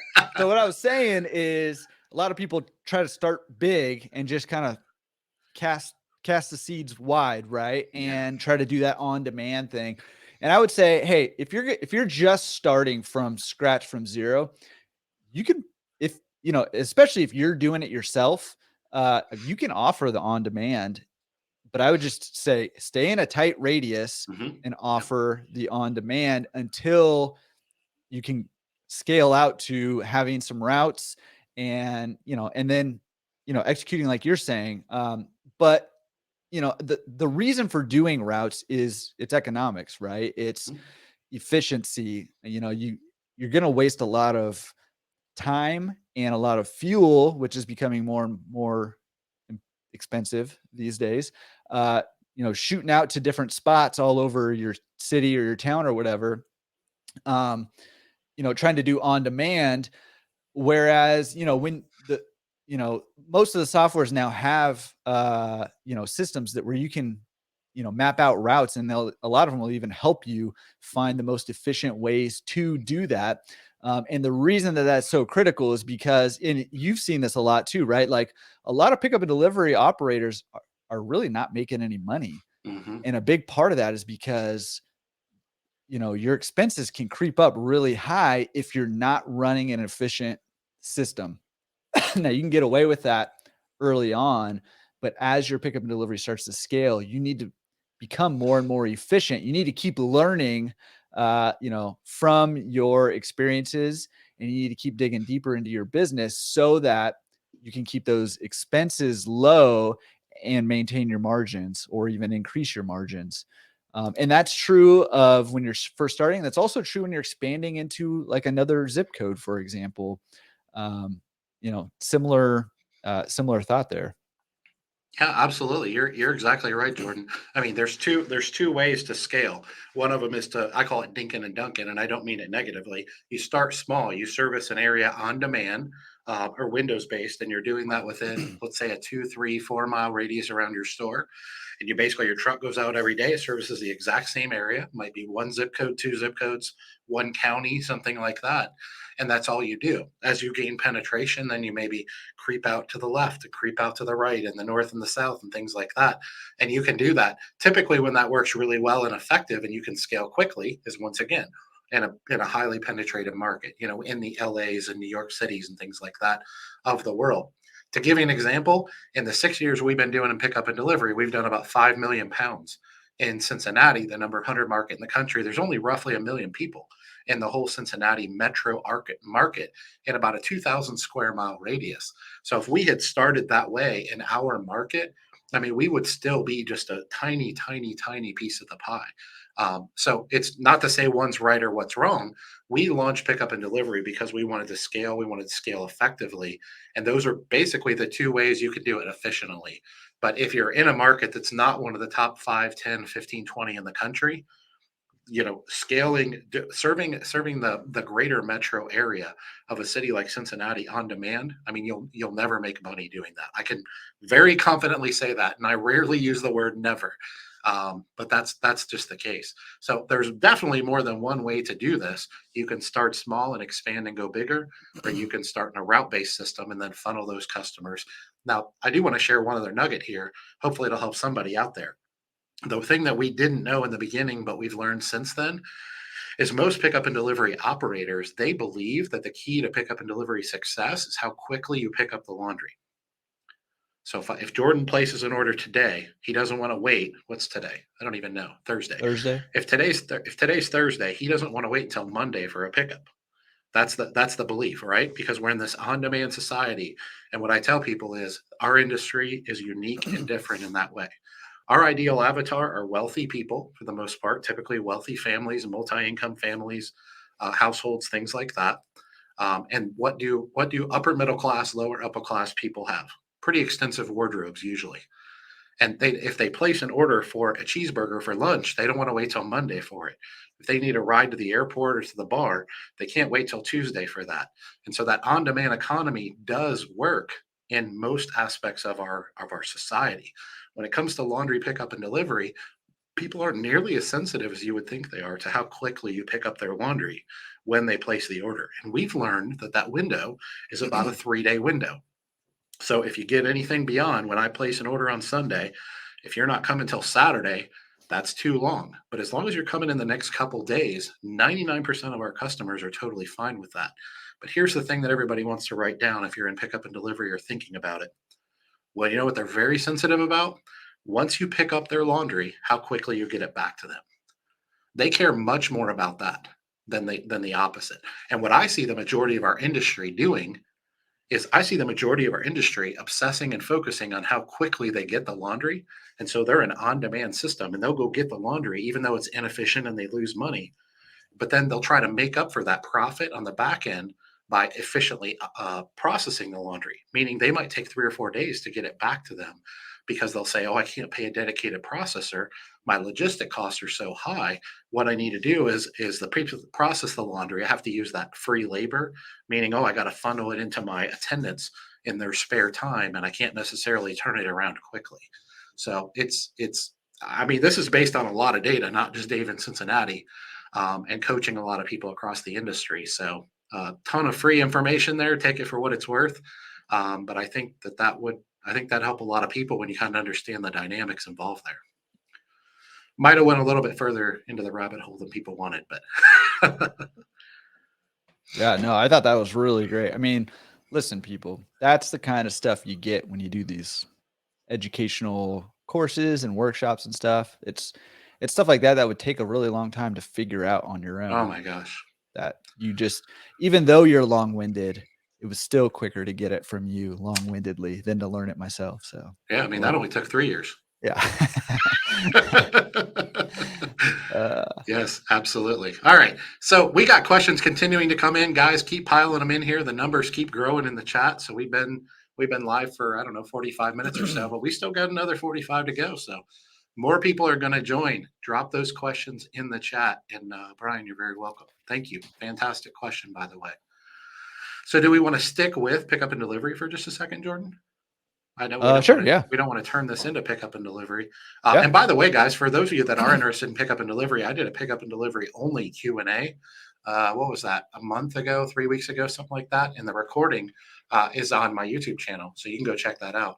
what I was saying is a lot of people try to start big and just kind of cast the seeds wide, right? And try to do that on demand thing. And I would say, hey, if you're just starting from scratch, from zero, you can, if you know, especially if you're doing it yourself, you can offer the on demand. But I would just say stay in a tight radius and offer the on demand until you can scale out to having some routes and, and then, executing like you're saying. But the reason for doing routes is it's economics, right? It's efficiency. You're going to waste a lot of time and a lot of fuel, which is becoming more and more expensive these days. Shooting out to different spots all over your city or your town or whatever. Trying to do on demand. Whereas, when most of the softwares now have, systems that where you can, map out routes, and a lot of them will even help you find the most efficient ways to do that. And the reason that that's so critical is because you've seen this a lot too, right? Like a lot of pickup and delivery operators are really not making any money. And a big part of that is because your expenses can creep up really high if you're not running an efficient system. Now you can get away with that early on, but as your pickup and delivery starts to scale, you need to become more and more efficient. You need to keep learning, from your experiences, and you need to keep digging deeper into your business so that you can keep those expenses low and maintain your margins or even increase your margins. And that's true of when you're first starting. That's also true when you're expanding into like another zip code, for example. Similar thought there. Yeah, absolutely. You're exactly right, Jordan. I mean, there's two ways to scale. One of them is I call it dinking and dunking, and I don't mean it negatively. You start small. You service an area on demand, or Windows based, and you're doing that within, let's say, a 2, 3, 4 mile radius around your store. And your truck goes out every day. It services the exact same area. Might be one zip code, two zip codes, one county, something like that. And that's all you do. As you gain penetration, then you maybe creep out to the left, creep out to the right, and the north and the south, and things like that. And you can do that. Typically, when that works really well and effective, and you can scale quickly, is once again in a highly penetrated market. In the LAs and New York cities and things like that of the world. To give you an example, in the 6 years we've been doing in pickup and delivery, we've done about 5 million pounds. In Cincinnati, the number 100 market in the country, there's only roughly 1 million people in the whole Cincinnati metro market in about a 2,000 square mile radius. So if we had started that way in our market, I mean, we would still be just a tiny, tiny, tiny piece of the pie. So it's not to say one's right or what's wrong. We launched pickup and delivery because we wanted to scale. We wanted to scale effectively. And those are basically the two ways you can do it efficiently. But if you're in a market that's not one of the top 5, 10, 15, 20 in the country, serving the greater metro area of a city like Cincinnati on demand, I mean, you'll never make money doing that. I can very confidently say that, and I rarely use the word never. But that's just the case. So there's definitely more than one way to do this. You can start small and expand and go bigger, or you can start in a route-based system and then funnel those customers. Now, I do want to share one other nugget here. Hopefully it'll help somebody out there. The thing that we didn't know in the beginning, but we've learned since then, is most pickup and delivery operators, they believe that the key to pickup and delivery success is how quickly you pick up the laundry. So if Jordan places an order today, he doesn't want to wait. What's today? I don't even know. Thursday. If today's Thursday, he doesn't want to wait until Monday for a pickup. That's the belief, right? Because we're in this on-demand society, and what I tell people is our industry is unique and different in that way. Our ideal avatar are wealthy people for the most part, typically wealthy families, multi-income families, households, things like that. And what do upper middle class, lower upper class people have? Pretty extensive wardrobes usually. And if they place an order for a cheeseburger for lunch, they don't want to wait till Monday for it. If they need a ride to the airport or to the bar, they can't wait till Tuesday for that. And so that on-demand economy does work in most aspects of our society. When it comes to laundry pickup and delivery, people aren't nearly as sensitive as you would think they are to how quickly you pick up their laundry when they place the order. And we've learned that that window is about a 3-day window. So if you get anything beyond when I place an order on Sunday, if you're not coming till Saturday, that's too long. But as long as you're coming in the next couple days, 99% of our customers are totally fine with that. But here's the thing that everybody wants to write down if you're in pickup and delivery or thinking about it. Well, you know what they're very sensitive about? Once you pick up their laundry, how quickly you get it back to them. They care much more about that than the opposite. And what I see the majority of our industry doing is I see the majority of our industry obsessing and focusing on how quickly they get the laundry. And so they're an on-demand system and they'll go get the laundry, even though it's inefficient and they lose money. But then they'll try to make up for that profit on the back end by efficiently processing the laundry, meaning they might take 3 or 4 days to get it back to them because they'll say, oh, I can't pay a dedicated processor. My logistic costs are so high. What I need to do is process the laundry. I have to use that free labor, meaning, oh, I got to funnel it into my attendants in their spare time, and I can't necessarily turn it around quickly. So I mean, this is based on a lot of data, not just Dave in Cincinnati, and coaching a lot of people across the industry. So a ton of free information there. Take it for what it's worth. But I think that help a lot of people when you kind of understand the dynamics involved there. Might have went a little bit further into the rabbit hole than people wanted, but Yeah, no, I thought that was really great. I mean, listen, people, that's the kind of stuff you get when you do these educational courses and workshops and stuff. It's stuff like that would take a really long time to figure out on your own. oh my gosh. That you just, even though you're long-winded, it was still quicker to get it from you long-windedly than to learn it myself. So Yeah, I mean, that only took 3 years. yeah. Yes, absolutely. All right. So we got questions continuing to come in. Guys, keep piling them in here. The numbers keep growing in the chat. So we've been live for, I don't know, 45 minutes or so, but we still got another 45 to go. So more people are going to join. Drop those questions in the chat. And Brian, you're very welcome. Thank you. Fantastic question, by the way. So do we want to stick with pickup and delivery for just a second, Jordan? I know we don't want to turn this into pickup and delivery. And by the way, guys, for those of you that are interested in pickup and delivery, I did a pickup and delivery only Q&A. What was that? A month ago, 3 weeks ago, something like that. And the recording is on my YouTube channel. So you can go check that out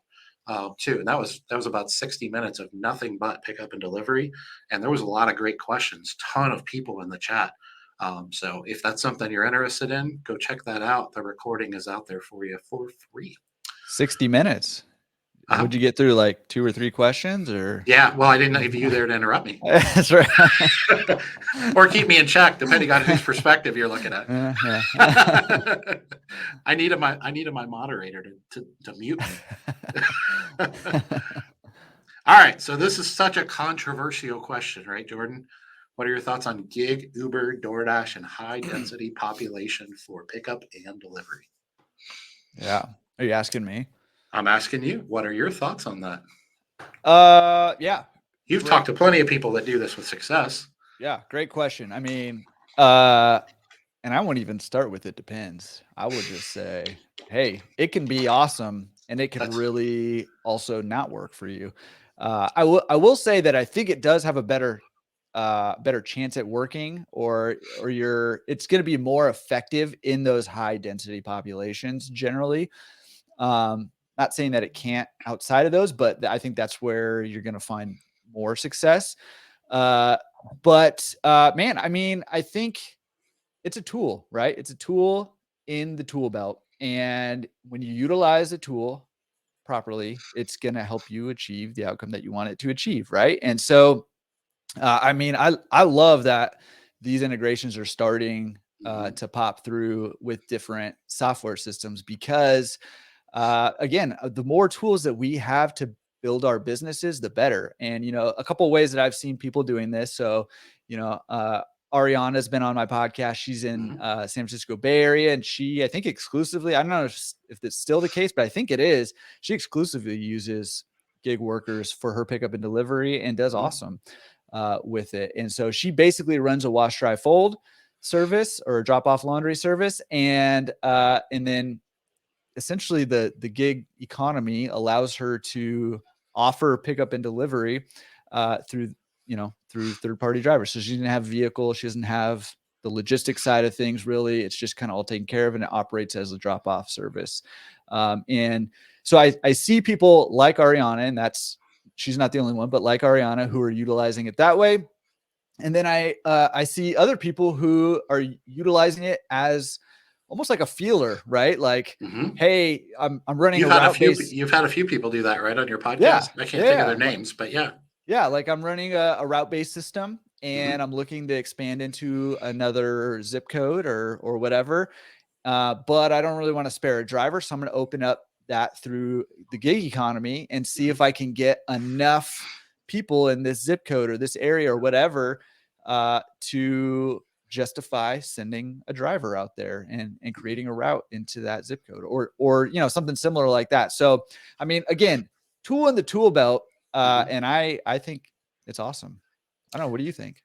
too. And that was about 60 minutes of nothing but pickup and delivery. And there was a lot of great questions, ton of people in the chat. So if that's something you're interested in, go check that out. The recording is out there for you for free. 60 minutes. Would you get through like 2 or 3 questions or? Yeah. Well, I didn't have you there to interrupt me. That's right. Or keep me in check, depending on whose perspective you're looking at. I needed my moderator to mute me. All right. So this is such a controversial question, right, Jordan? What are your thoughts on gig, Uber, DoorDash, and high density population for pickup and delivery? Yeah. Are you asking me? I'm asking you. What are your thoughts on that? Yeah. You've talked to plenty of people that do this with success. Yeah. Great question. I mean, and I won't even start with it depends. I would just say, hey, it can be awesome and it can really also not work for you. I will say that I think it does have a better chance at working or it's going to be more effective in those high density populations generally. Not saying that it can't outside of those, but I think that's where you're going to find more success. Man, I mean, I think it's a tool, right? It's a tool in the tool belt. And when you utilize a tool properly, it's going to help you achieve the outcome that you want it to achieve. Right. And so, I mean, I love that these integrations are starting to pop through with different software systems because again, the more tools that we have to build our businesses, the better. And, a couple of ways that I've seen people doing this. So, Ariana's been on my podcast. She's in San Francisco Bay Area, and she, I think exclusively, I don't know if it's still the case, but I think it is. She exclusively uses gig workers for her pickup and delivery and does awesome with it. And so she basically runs a wash, dry, fold service or a drop off laundry service. And then essentially the gig economy allows her to offer pickup and delivery through third-party drivers. So she doesn't have a vehicle. She doesn't have the logistics side of things, really. It's just kind of all taken care of, and it operates as a drop-off service. And so I see people like Ariana, and she's not the only one, but like Ariana, who are utilizing it that way. And then I see other people who are utilizing it as almost like a feeler, right? Like, hey, I'm running you've had a few people do that, right, on your podcast. Yeah, I can't think of their names, but yeah, like I'm running a route-based system, and I'm looking to expand into another zip code or whatever. But I don't really want to spare a driver, so I'm going to open up that through the gig economy and see if I can get enough people in this zip code or this area or whatever to justify sending a driver out there and creating a route into that zip code or something similar like that. So, I mean, again, tool in the tool belt. And I think it's awesome. I don't know. What do you think?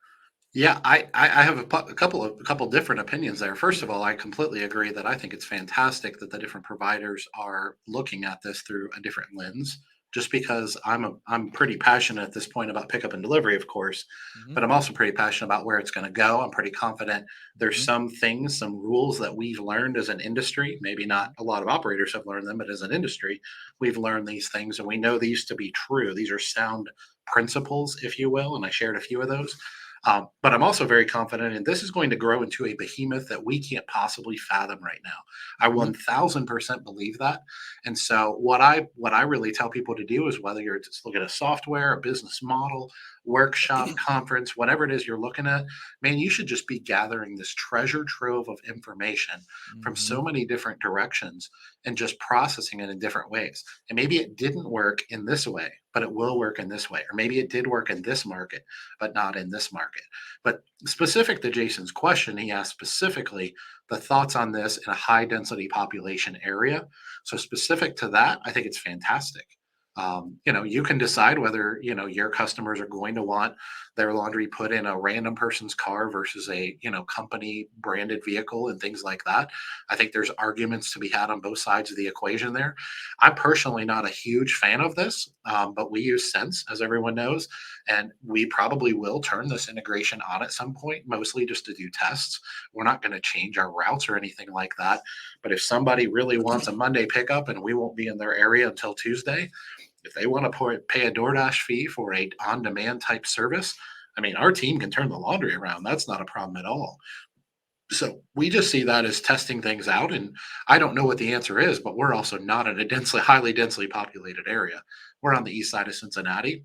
Yeah, I have a couple different opinions there. First of all, I completely agree that I think it's fantastic that the different providers are looking at this through a different lens. Just because I'm pretty passionate at this point about pickup and delivery, of course, but I'm also pretty passionate about where it's going to go. I'm pretty confident there's some things, some rules that we've learned as an industry. Maybe not a lot of operators have learned them, but as an industry, we've learned these things and we know these to be true. These are sound principles, if you will, and I shared a few of those. But I'm also very confident, and this is going to grow into a behemoth that we can't possibly fathom right now. I 1000% believe that. And so what I really tell people to do is, whether you're just looking at a software, a business model, workshop, conference, whatever it is you're looking at, man, you should just be gathering this treasure trove of information from so many different directions and just processing it in different ways. And maybe it didn't work in this way, but it will work in this way. Or maybe it did work in this market, but not in this market. But specific to Jason's question, he asked specifically the thoughts on this in a high density population area. So specific to that, I think it's fantastic. You can decide whether, your customers are going to want their laundry put in a random person's car versus a, company branded vehicle and things like that. I think there's arguments to be had on both sides of the equation there. I'm personally not a huge fan of this, but we use Sense, as everyone knows, and we probably will turn this integration on at some point, mostly just to do tests. We're not going to change our routes or anything like that. But if somebody really wants a Monday pickup and we won't be in their area until Tuesday, if they want to pay a DoorDash fee for a on-demand type service, I mean, our team can turn the laundry around. That's not a problem at all. So we just see that as testing things out. And I don't know what the answer is, but we're also not in a highly densely populated area. We're on the east side of Cincinnati.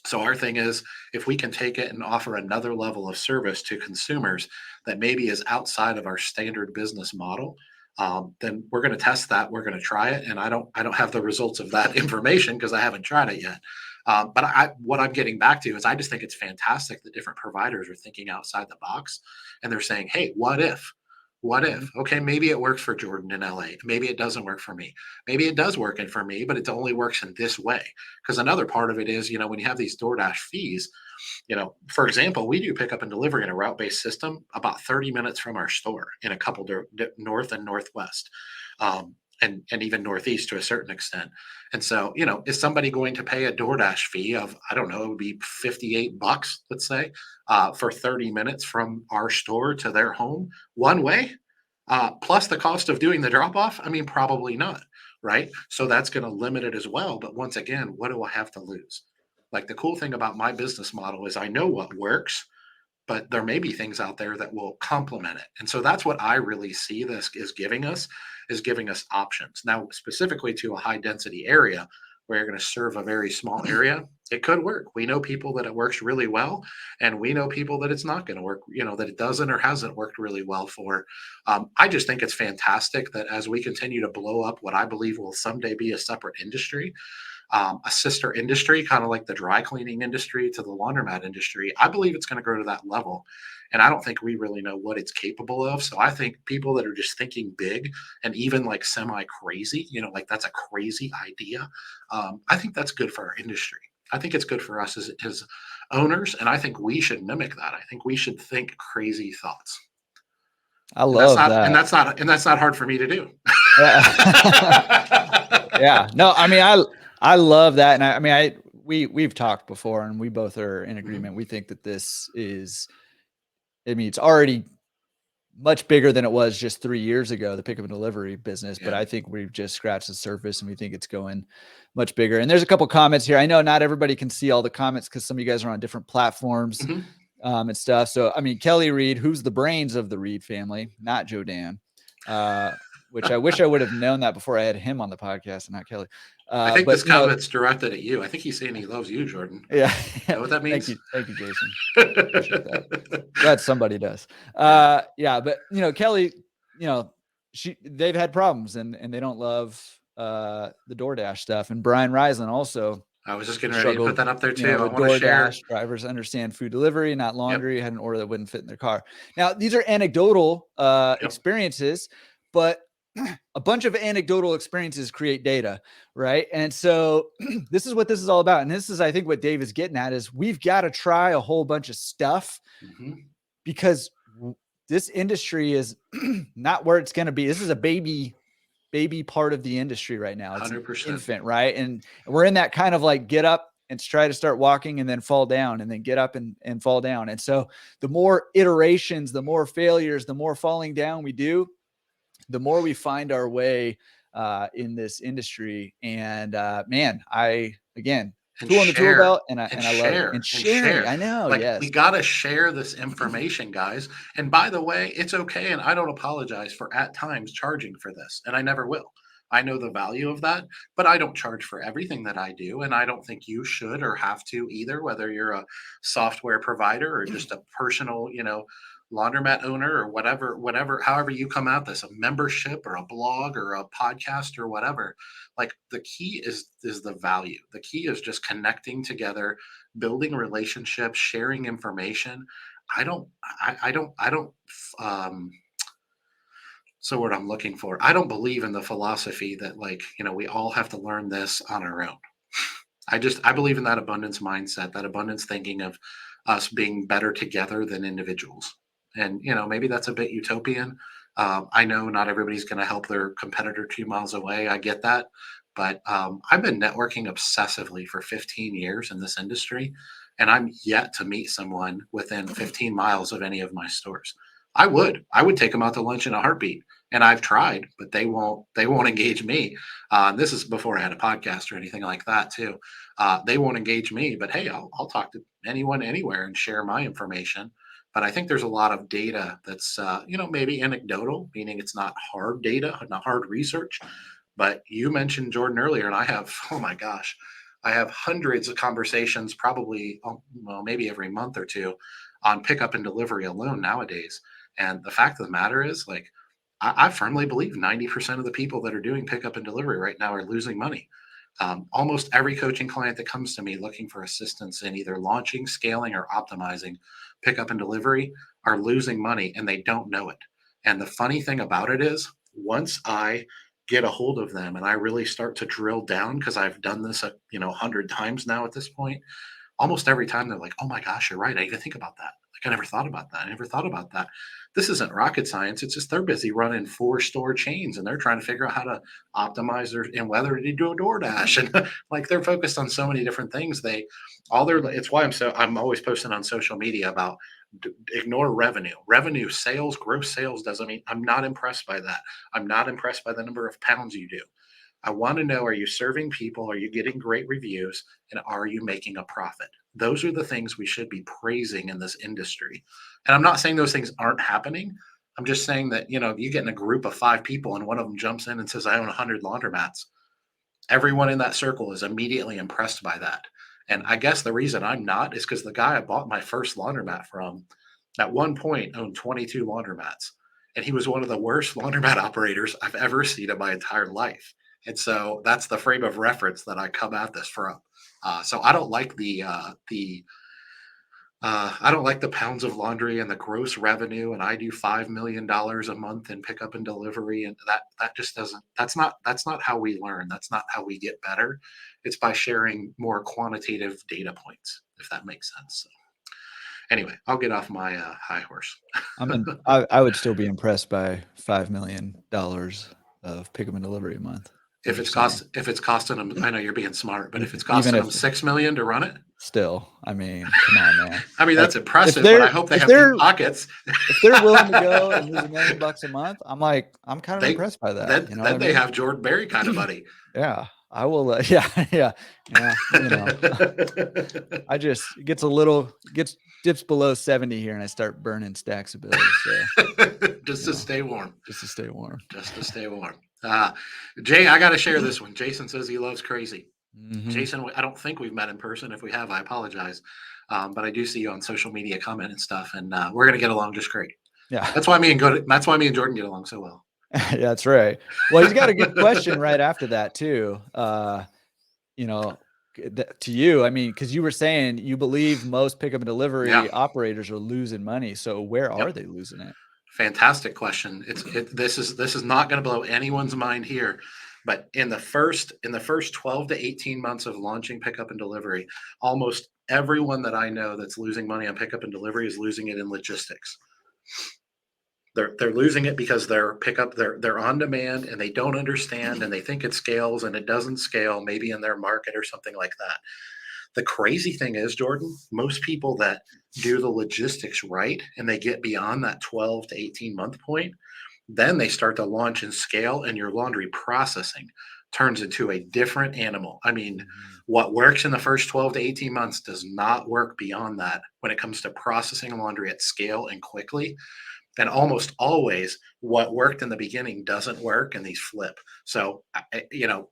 So our thing is, if we can take it and offer another level of service to consumers that maybe is outside of our standard business model, then we're going to test that. We're going to try it, and I don't have the results of that information because I haven't tried it yet. But what I'm getting back to is, I just think it's fantastic that different providers are thinking outside the box, and they're saying, "Hey, what if? What if? Okay, maybe it works for Jordan in LA. Maybe it doesn't work for me. Maybe it does work for me, but it only works in this way." Because another part of it is, when you have these DoorDash fees, for example, we do pickup and delivery in a route-based system about 30 minutes from our store in a couple north and northwest, and even northeast to a certain extent. And so, is somebody going to pay a DoorDash fee of, I don't know, it would be $58, let's say, for 30 minutes from our store to their home one way, plus the cost of doing the drop-off? I mean, probably not, right? So that's going to limit it as well. But once again, what do I have to lose? Like, the cool thing about my business model is I know what works, but there may be things out there that will complement it. And so that's what I really see this is giving us options. Now, specifically to a high density area where you're going to serve a very small area, it could work. We know people that it works really well, and we know people that it's not going to work, that it doesn't or hasn't worked really well for. I just think it's fantastic that as we continue to blow up what I believe will someday be a separate industry, a sister industry, kind of like the dry cleaning industry to the laundromat industry. I believe it's going to grow to that level. And I don't think we really know what it's capable of. So I think people that are just thinking big and even like semi crazy, like that's a crazy idea. I think that's good for our industry. I think it's good for us as owners. And I think we should mimic that. I think we should think crazy thoughts. I love that. And that's not hard for me to do. Yeah. Yeah. No, I mean, I love that. And we've talked before and we both are in agreement. We think that this is, it's already much bigger than it was just 3 years ago, the pickup and delivery business. But I think we've just scratched the surface and we think it's going much bigger. And there's a couple comments here. I know not everybody can see all the comments because some of you guys are on different platforms and stuff. So, I mean, Kelly Reed, who's the brains of the Reed family, not Joe Dan, which I wish I would have known that before I had him on the podcast and not Kelly. I think this comment's directed at you. I think he's saying he loves you, Jordan. Yeah. You know what that means? Thank you, Jason. Appreciate that. Glad somebody does. Yeah, but Kelly, they've had problems and they don't love the DoorDash stuff. And Brian Reisland also. I was just getting ready to put that up there too. I want DoorDash to share. Drivers understand food delivery, not laundry. Had an order that wouldn't fit in their car. Now, these are anecdotal experiences, but a bunch of anecdotal experiences create data, right? And so this is what this is all about. And this is, I think, what Dave is getting at is we've got to try a whole bunch of stuff because this industry is not where it's going to be. This is a baby part of the industry right now. It's 100%. An infant, right? And we're in that kind of like get up and try to start walking and then fall down and then get up and fall down. And so the more iterations, the more failures, the more falling down we do, the more we find our way in this industry. And man, tool on the tool belt, and I love it. And sharing. I know. Yes. We got to share this information, guys. And by the way, it's okay. And I don't apologize for at times charging for this. And I never will. I know the value of that, but I don't charge for everything that I do. And I don't think you should or have to either, whether you're a software provider or just a personal, laundromat owner or whatever, however you come at this, a membership or a blog or a podcast or whatever. Like the key is the value. The key is just connecting together, building relationships, sharing information. So what I'm looking for, I don't believe in the philosophy that we all have to learn this on our own. I believe in that abundance mindset, that abundance thinking of us being better together than individuals. And, maybe that's a bit utopian. I know not everybody's going to help their competitor 2 miles away. I get that. But I've been networking obsessively for 15 years in this industry, and I'm yet to meet someone within 15 miles of any of my stores. I would take them out to lunch in a heartbeat. And I've tried, but they won't engage me. This is before I had a podcast or anything like that too. They won't engage me, but hey, I'll talk to anyone, anywhere and share my information. But I think there's a lot of data that's, maybe anecdotal, meaning it's not hard data, not hard research. But you mentioned Jordan earlier, and I have, oh my gosh, I have hundreds of conversations, probably, maybe every month or two on pickup and delivery alone nowadays. And the fact of the matter is, I firmly believe 90% of the people that are doing pickup and delivery right now are losing money. Almost every coaching client that comes to me looking for assistance in either launching, scaling, or optimizing pickup and delivery are losing money, and they don't know it. And the funny thing about it is, once I get a hold of them and I really start to drill down, because I've done this 100 times now at this point, almost every time they're like, oh my gosh, you're right. I didn't think about that. I never thought about that. I never thought about that. This isn't rocket science. It's just they're busy running 4-store chains and they're trying to figure out how to optimize and whether to do a DoorDash. And they're focused on so many different things. It's why I'm always posting on social media about ignore revenue, sales, gross sales doesn't mean I'm not impressed by that. I'm not impressed by the number of pounds you do. I want to know, are you serving people? Are you getting great reviews? And are you making a profit? Those are the things we should be praising in this industry. And I'm not saying those things aren't happening. I'm just saying that, you get in a group of 5 people and one of them jumps in and says, I own 100 laundromats. Everyone in that circle is immediately impressed by that. And I guess the reason I'm not is because the guy I bought my first laundromat from at one point owned 22 laundromats. And he was one of the worst laundromat operators I've ever seen in my entire life. And so that's the frame of reference that I come at this from. So I don't like I don't like the pounds of laundry and the gross revenue, and I do $5 million a month in pickup and delivery, and that just doesn't. That's not how we learn. That's not how we get better. It's by sharing more quantitative data points, if that makes sense. So anyway, I'll get off my high horse. I would still be impressed by $5 million of pickup and delivery a month. If it's costing them, I know you're being smart, but if it's Even costing if them $6 million to run it, still, I mean, come on, man. I mean Like, that's impressive. But I hope they have deep pockets. If they're willing to go and lose $1 million a month, I'm kind of impressed by that. You know, then they have Jordan Berry kind of money. Yeah, I will. Yeah. You know, I just dips below 70 here, and I start burning stacks of bills. So just to stay warm. Just to stay warm. Just to stay warm. Jay, I got to share this one. Jason says he loves crazy. Mm-hmm. Jason, I don't think we've met in person. If we have, I apologize. But I do see you on social media comment and stuff, and we're gonna get along just great. Yeah, that's why me and Jordan get along so well. Yeah, that's right. Well, he's got a good question right after that too. You know, to you, I mean, because you were saying you believe most pickup and delivery operators are losing money. So where are they losing it? Fantastic question. This is not going to blow anyone's mind here, but in the first 12 to 18 months of launching pickup and delivery, almost everyone that I know that's losing money on pickup and delivery is losing it in logistics. They're losing it because they're on demand and they don't understand, and they think it scales and it doesn't scale, maybe in their market or something like that. The crazy thing is, Jordan, most people that do the logistics right and they get beyond that 12 to 18 month point, then they start to launch and scale, and your laundry processing turns into a different animal. I mean, what works in the first 12 to 18 months does not work beyond that when it comes to processing laundry at scale and quickly. And almost always what worked in the beginning doesn't work, and these flip. So,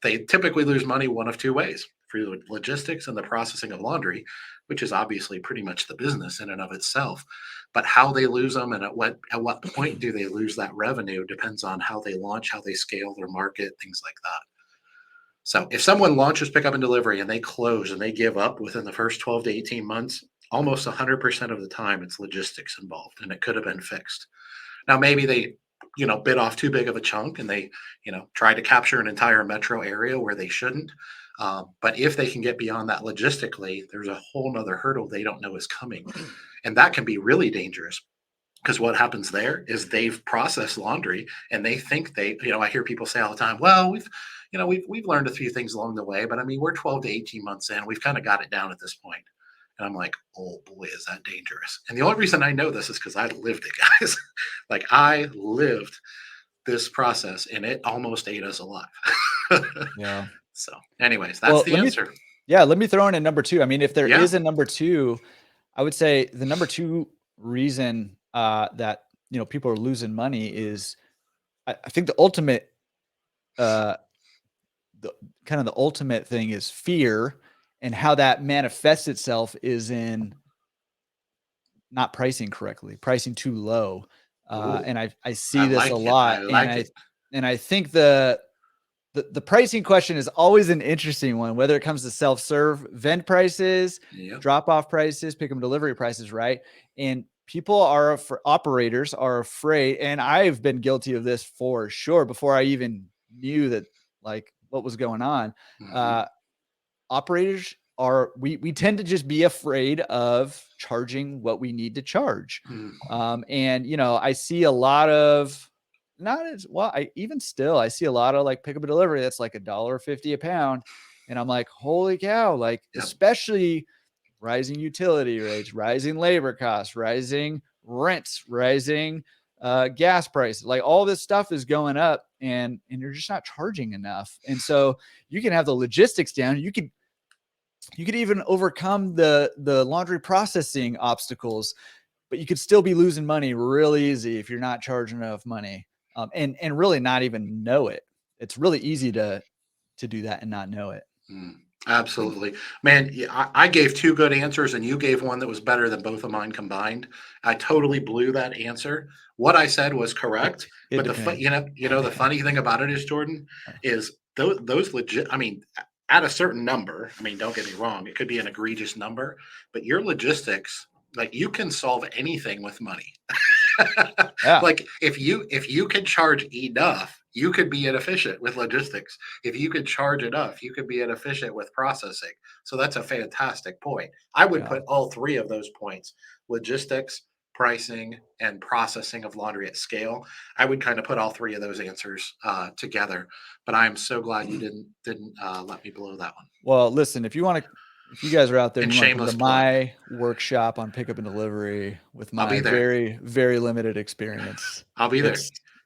they typically lose money one of two ways: through logistics and the processing of laundry, which is obviously pretty much the business in and of itself. But how they lose them and at what point do they lose that revenue depends on how they launch, how they scale their market, things like that. So if someone launches pickup and delivery and they close and they give up within the first 12 to 18 months, almost 100% of the time it's logistics involved, and it could have been fixed. Now, maybe they, bit off too big of a chunk, and they, try to capture an entire metro area where they shouldn't. But if they can get beyond that logistically, there's a whole nother hurdle they don't know is coming. And that can be really dangerous, because what happens there is they've processed laundry and they think I hear people say all the time, well, we've learned a few things along the way, but I mean, we're 12 to 18 months in, we've kind of got it down at this point. And I'm like, oh boy, is that dangerous. And the only reason I know this is because I lived it, guys. Like, I lived this process and it almost ate us alive. Yeah. So anyways, that's the answer. Let me throw in a number two. I mean, if there is a number two, I would say the number two reason that, people are losing money is, I think the ultimate, the ultimate thing is fear, and how that manifests itself is in not pricing correctly, pricing too low. And I see this a lot. And I think the pricing question is always an interesting one, whether it comes to self-serve vend prices, drop-off prices, pick and delivery prices, right? And operators are afraid, and I've been guilty of this for sure before I even knew that, like, what was going on. Operators we tend to just be afraid of charging what we need to charge. And I see a lot of, not as well, I see a lot of like pickup and delivery that's like $1.50 a pound, and I'm like, holy cow, like, especially rising utility rates, rising labor costs, rising rents, rising gas prices, like all this stuff is going up, and you're just not charging enough. And so you can have the logistics down, you could even overcome the laundry processing obstacles, but you could still be losing money real easy if you're not charging enough money, and really not even know it. It's really easy to do that and not know it. Absolutely, man. I gave two good answers and you gave one that was better than both of mine combined. I totally blew that answer. What I said was correct, but the funny thing about it is, Jordan, is those legit, I mean, at a certain number, I mean, don't get me wrong, it could be an egregious number, but your logistics, like you can solve anything with money. Yeah. Like if you can charge enough, you could be inefficient with logistics. If you could charge enough, you could be inefficient with processing. So that's a fantastic point. I would Yeah. put all three of those points: logistics, pricing, and processing of laundry at scale. I would kind of put all three of those answers together. But I'm so glad you didn't let me blow that one. Well, listen, if you guys are out there and And you want to come to shameless plug. my workshop on pickup and delivery with I'll my be there. very, very limited experience, I'll be there.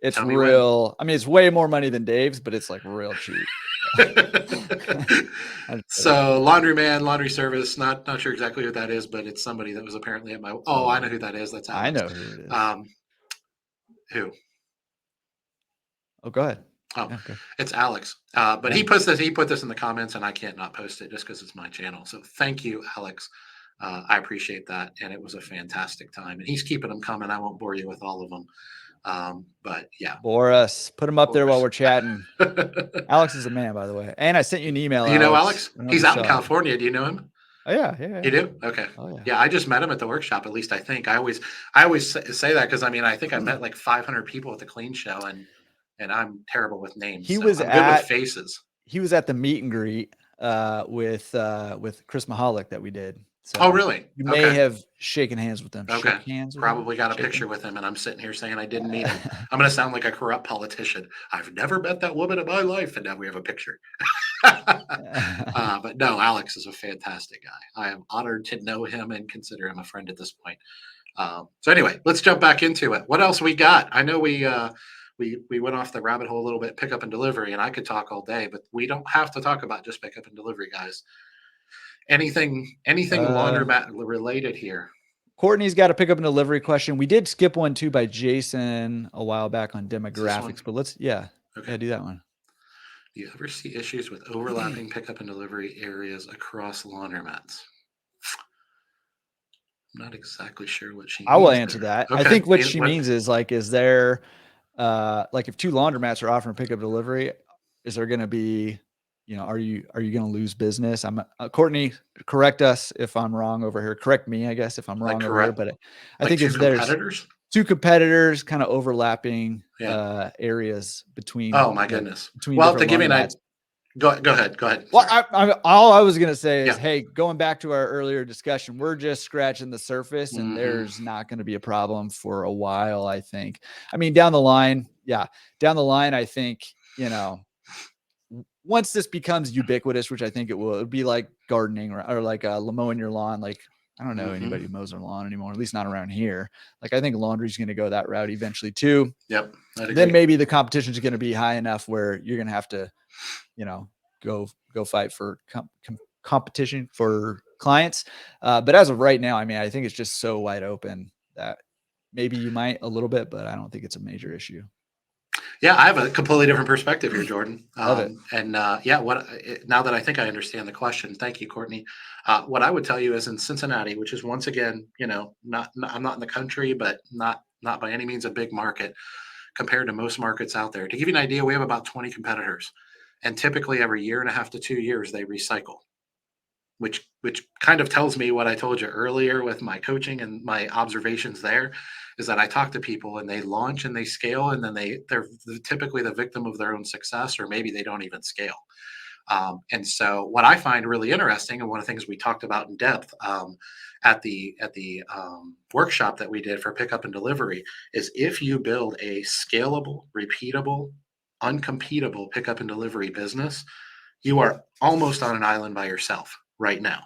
it's Tell me when. real. I mean, it's way more money than Dave's, but it's like real cheap. I'm So kidding. laundryman, laundry service, not sure exactly who that is, but it's somebody that was apparently at my, oh, I Oh, know who that is. That's I Alex. know who it is. Um, who? Oh, go ahead. Oh, Yeah, okay. it's Alex. But Yeah. he put this in the comments and I can't not post it just because it's my channel. So thank you, Alex. I appreciate that. And it was a fantastic time. And he's keeping them coming. I won't bore you with all of them. But yeah, Bore us. Put him of up there while course. we're chatting. Alex is a man, by the way. And I sent you an email, You know Alex. Alex? I don't know if He's you out in saw it. California. Do you know him? Oh yeah, yeah, You yeah. do? Okay. Oh yeah. Yeah, I just met him at the workshop. At least I think. I always say that because I mean I think I met like 500 people at the clean show, and I'm terrible with names, He so was I'm good with at faces. the meet and greet with Chris Mahalik that we did. Oh, So really? you may Okay. have shaken hands with them. Okay. Shook hands with them. Probably got a Shaken. picture with him, and I'm sitting here saying I didn't meet him. I'm going to sound like a corrupt politician. I've never met that woman in my life, and now we have a picture. But no, Alex is a fantastic guy. I am honored to know him and consider him a friend at this point. So anyway, let's jump back into it. What else we got? I know we went off the rabbit hole a little bit, pickup and delivery, and I could talk all day, but we don't have to talk about just pickup and delivery, guys. Anything uh, laundromat related here? Courtney's got a pickup and delivery question. We did skip one too by Jason a while back on Is this one? demographics, but yeah, Okay. do that one. Do you ever see issues with overlapping pickup and delivery areas across laundromats? I'm not exactly sure what she I will means answer there. that. I Okay. think what she means is like, is there like if two laundromats are offering pickup delivery, is there going to be, are you going to lose business? I'm Courtney, correct us if I'm wrong over here. Correct me, I guess, if I'm Like wrong over here. correct, But I like think two there's competitors? two competitors kind of overlapping Yeah. areas Oh my like goodness. between Well, to different give you an laundromats. idea, go ahead. Go ahead. Well, Sorry. all I was gonna say is, Yeah. hey, going back to our earlier discussion, we're just scratching the surface, and Hmm. there's not going to be a problem for a while. I think. I mean, down the line, down the line, I think once this becomes ubiquitous, which I think it will, it'd be like gardening or like mowing your lawn. Like I don't know Hmm. anybody who mows their lawn anymore, at least not around here. Like I think laundry's going to go that route eventually too. Yep. I'd agree. Then maybe the competition is going to be high enough where you're going to have to, go fight for competition for clients. But as of right now, I mean, I think it's just so wide open that maybe you might a little bit, but I don't think it's a major issue. Yeah, I have a completely different perspective here, Jordan. Love it. And now that I think I understand the question, thank you, Courtney. What I would tell you is in Cincinnati, which is once again, not I'm not in the country, but not by any means a big market compared to most markets out there. To give you an idea, we have about 20 competitors, and typically every year and a half to 2 years they recycle, which kind of tells me what I told you earlier with my coaching and my observations there is that I talk to people and they launch and they scale and then they're typically the victim of their own success, or maybe they don't even scale. And so what I find really interesting, and one of the things we talked about in depth at the workshop that we did for pickup and delivery, is if you build a scalable, repeatable, uncompetable pickup and delivery business, you are almost on an island by yourself right now.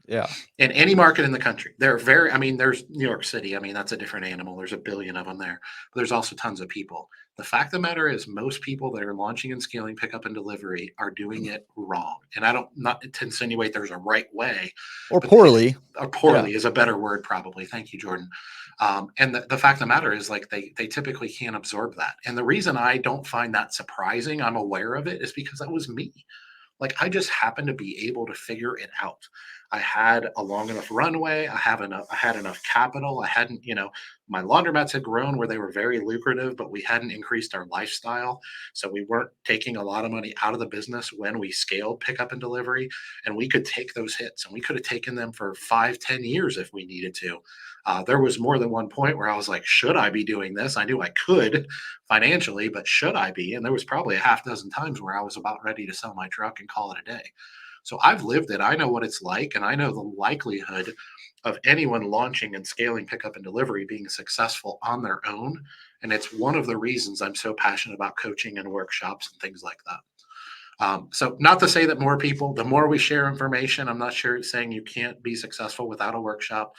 Yeah. In any market in the country. I mean, there's New York City. I mean, that's a different animal. There's a billion of them there. But there's also tons of people. The fact of the matter is, most people that are launching and scaling pickup and delivery are doing it wrong. And I don't, not to insinuate there's a right way, Or but poorly. or poorly is a better word, probably. Thank you, Jordan. And the fact of the matter is, like, they typically can't absorb that. And the reason I don't find that surprising, I'm aware of it, is because that was me. Like, I just happened to be able to figure it out. I had a long enough runway. I had enough capital. I hadn't, my laundromats had grown where they were very lucrative, but we hadn't increased our lifestyle. So we weren't taking a lot of money out of the business when we scaled pickup and delivery. And we could take those hits, and we could have taken them for 5, 10 years if we needed to. There was more than one point where I was like, should I be doing this? I knew I could financially, but should I be? And there was probably a half dozen times where I was about ready to sell my truck and call it a day. So I've lived it. I know what it's like, and I know the likelihood of anyone launching and scaling pickup and delivery being successful on their own. And it's one of the reasons I'm so passionate about coaching and workshops and things like that. So not to say that more people, the more we share information, I'm not sure saying you can't be successful without a workshop.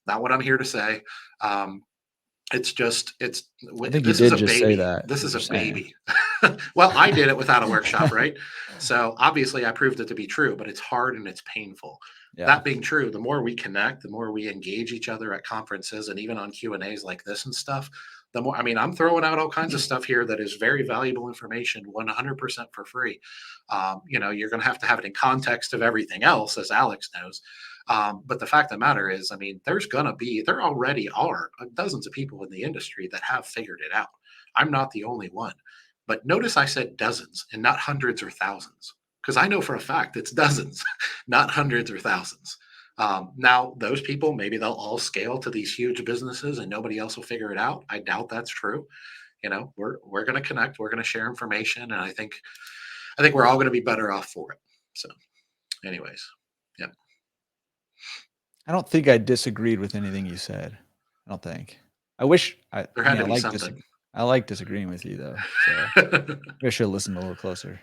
Not what I'm here to say. It's just, I think you this is did a just say baby. that. This is a Just saying. baby. Well, I did it without a workshop, right? So obviously I proved it to be true, but it's hard and it's painful. Yeah. That being true, the more we connect, the more we engage each other at conferences and even on Q&As like this and stuff, the more, I mean, I'm throwing out all kinds of stuff here that is very valuable information, 100% for free. You're going to have it in context of everything else, as Alex knows. But the fact of the matter is, I mean, there already are dozens of people in the industry that have figured it out. I'm not the only one. But notice I said dozens and not hundreds or thousands, because I know for a fact it's dozens, not hundreds or thousands. Now, those people, maybe they'll all scale to these huge businesses and nobody else will figure it out. I doubt that's true. We're going to connect, we're going to share information, and I think we're all going to be better off for it. So, anyways, yeah. I don't think I disagreed with anything you said. I don't think. I wish I There had to be like something. I like disagreeing with you though. So maybe I should have listened a little closer.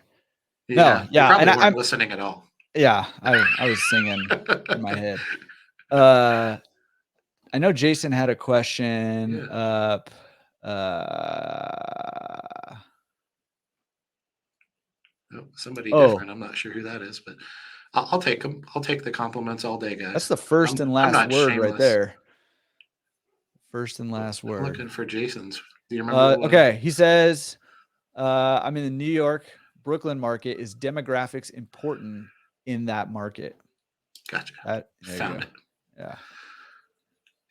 No, You yeah, and probably weren't I'm listening at all. yeah, I was singing in my head. I know Jason had a question Yeah. up. Somebody Oh, different. I'm not sure who that is, but I'll take them. I'll take the compliments all day, that's guys. the first and I'm last not word right shameless. there. First and last I'm word. looking for Jason's. Do you remember? Okay, he says, I'm in the New York, Brooklyn market. Is demographics important in that market? Gotcha. There Found you go. it. Yeah.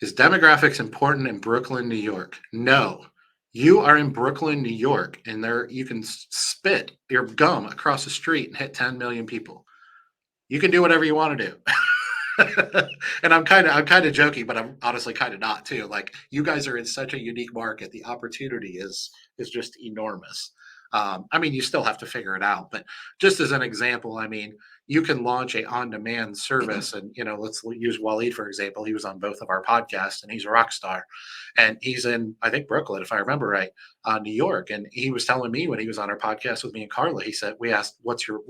Is demographics important in Brooklyn, New York? No. You are in Brooklyn, New York, and there you can spit your gum across the street and hit 10 million people. You can do whatever you want to do. And I'm kind of joking, but I'm honestly kind of not too. Like, you guys are in such a unique market. The opportunity is just enormous. I mean, you still have to figure it out, but just as an example, I mean, you can launch a on-demand service, and let's use Waleed for example. He was on both of our podcasts, and he's a rock star, and he's in, I think, Brooklyn, if I remember right, New York. And he was telling me when he was on our podcast with me and Carla, he said, we asked, what's your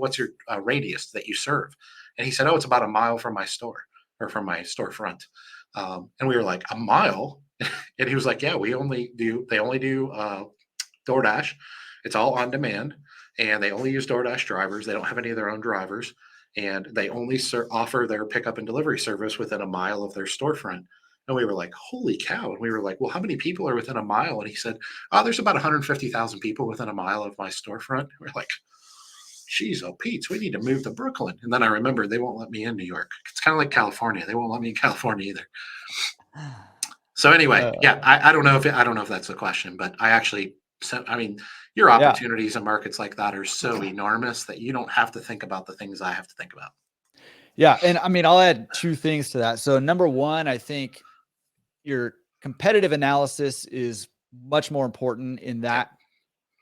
radius that you serve? And he said, oh, it's about a mile from my store, or from my storefront. And we were like, a mile? And he was like, yeah, they only do DoorDash. It's all on demand, and they only use DoorDash drivers. They don't have any of their own drivers, and they only offer their pickup and delivery service within a mile of their storefront. And we were like, holy cow. And we were like, well, how many people are within a mile? And he said, oh, there's about 150,000 people within a mile of my storefront. We're like, geez, oh, Pete, we need to move to Brooklyn. And then I remembered they won't let me in New York. It's kind of like California. They won't let me in California either. So anyway, yeah, I don't know if that's the question, but I mean, your opportunities in markets like that are so enormous that you don't have to think about the things I have to think about. Yeah. And I mean, I'll add two things to that. So number one, I think your competitive analysis is much more important in that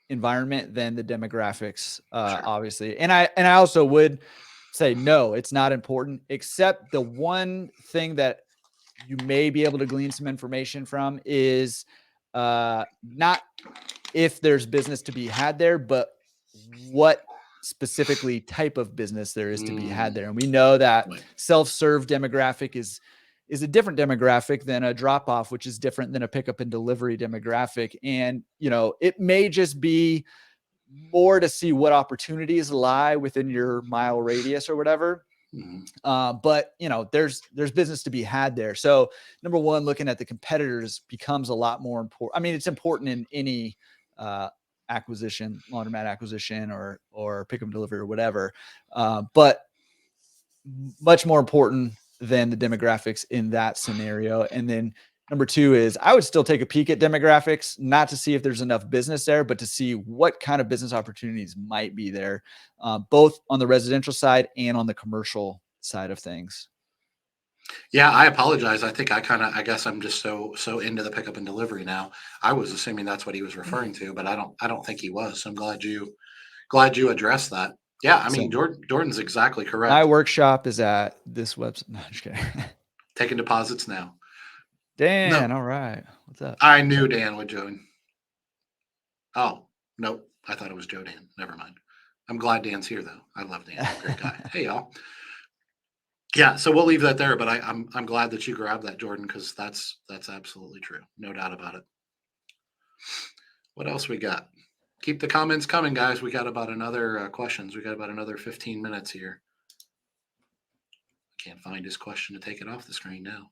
environment than the demographics, Sure. obviously. And I also would say, no, it's not important, except the one thing that you may be able to glean some information from is not if there's business to be had there, but what specifically type of business there is to be had there. And we know that self-serve demographic is a different demographic than a drop-off, which is different than a pickup and delivery demographic. And, it may just be more to see what opportunities lie within your mile radius or whatever. But there's business to be had there. So number one, looking at the competitors becomes a lot more important. I mean, it's important in any acquisition, laundromat acquisition, or pickup and delivery or whatever. But much more important than the demographics in that scenario. And then number two is I would still take a peek at demographics, not to see if there's enough business there, but to see what kind of business opportunities might be there, both on the residential side and on the commercial side of things. Yeah, I apologize. I guess I'm just so into the pickup and delivery now. I was assuming that's what he was referring to, but I don't think he was. So I'm glad you addressed that. Yeah, I So mean Jordan's exactly my correct. workshop is at this website. No, I'm just kidding. Taking deposits now. Dan, No, all right. What's up? I knew Dan would join. Oh, nope. I thought it was Joe Dan. Never mind. I'm glad Dan's here though. I love Dan. Great guy. Hey y'all. Yeah, so we'll leave that there, but I'm glad that you grabbed that, Jordan, because that's absolutely true. No doubt about it. What else we got? Keep the comments coming, guys. We got about another questions. We got about another 15 minutes here. Can't find his question to take it off the screen now.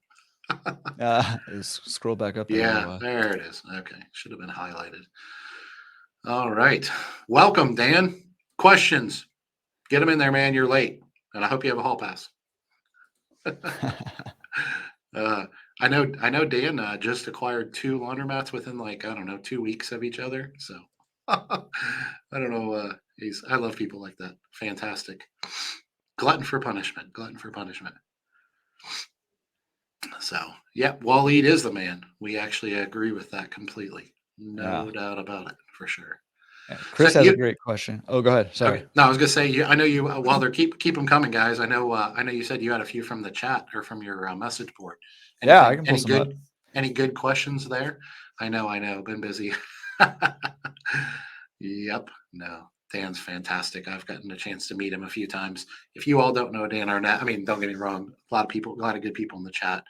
Scroll back up there. Yeah, there it is. Okay, should have been highlighted. All right, welcome, Dan. Questions? Get them in there, man. You're late, and I hope you have a hall pass. I know Dan just acquired 2 laundromats within like, I don't know, 2 weeks of each other. So I don't know. I love people like that. Fantastic. Glutton for punishment. Glutton for punishment. So yeah, Waleed is the man. We actually agree with that completely. No doubt about it, for sure. Yeah, Chris So has a great question. Oh, go ahead. Sorry. Okay. No, I was gonna say, I know you. While they're keep them coming, guys. I know you said you had a few from the chat or from your message board. Yeah, I can pull some up. Any good questions there? I know. Been busy. Yep. No, Dan's fantastic. I've gotten a chance to meet him a few times. If you all don't know Dan Arnett, I mean, don't get me wrong. A lot of good people in the chat.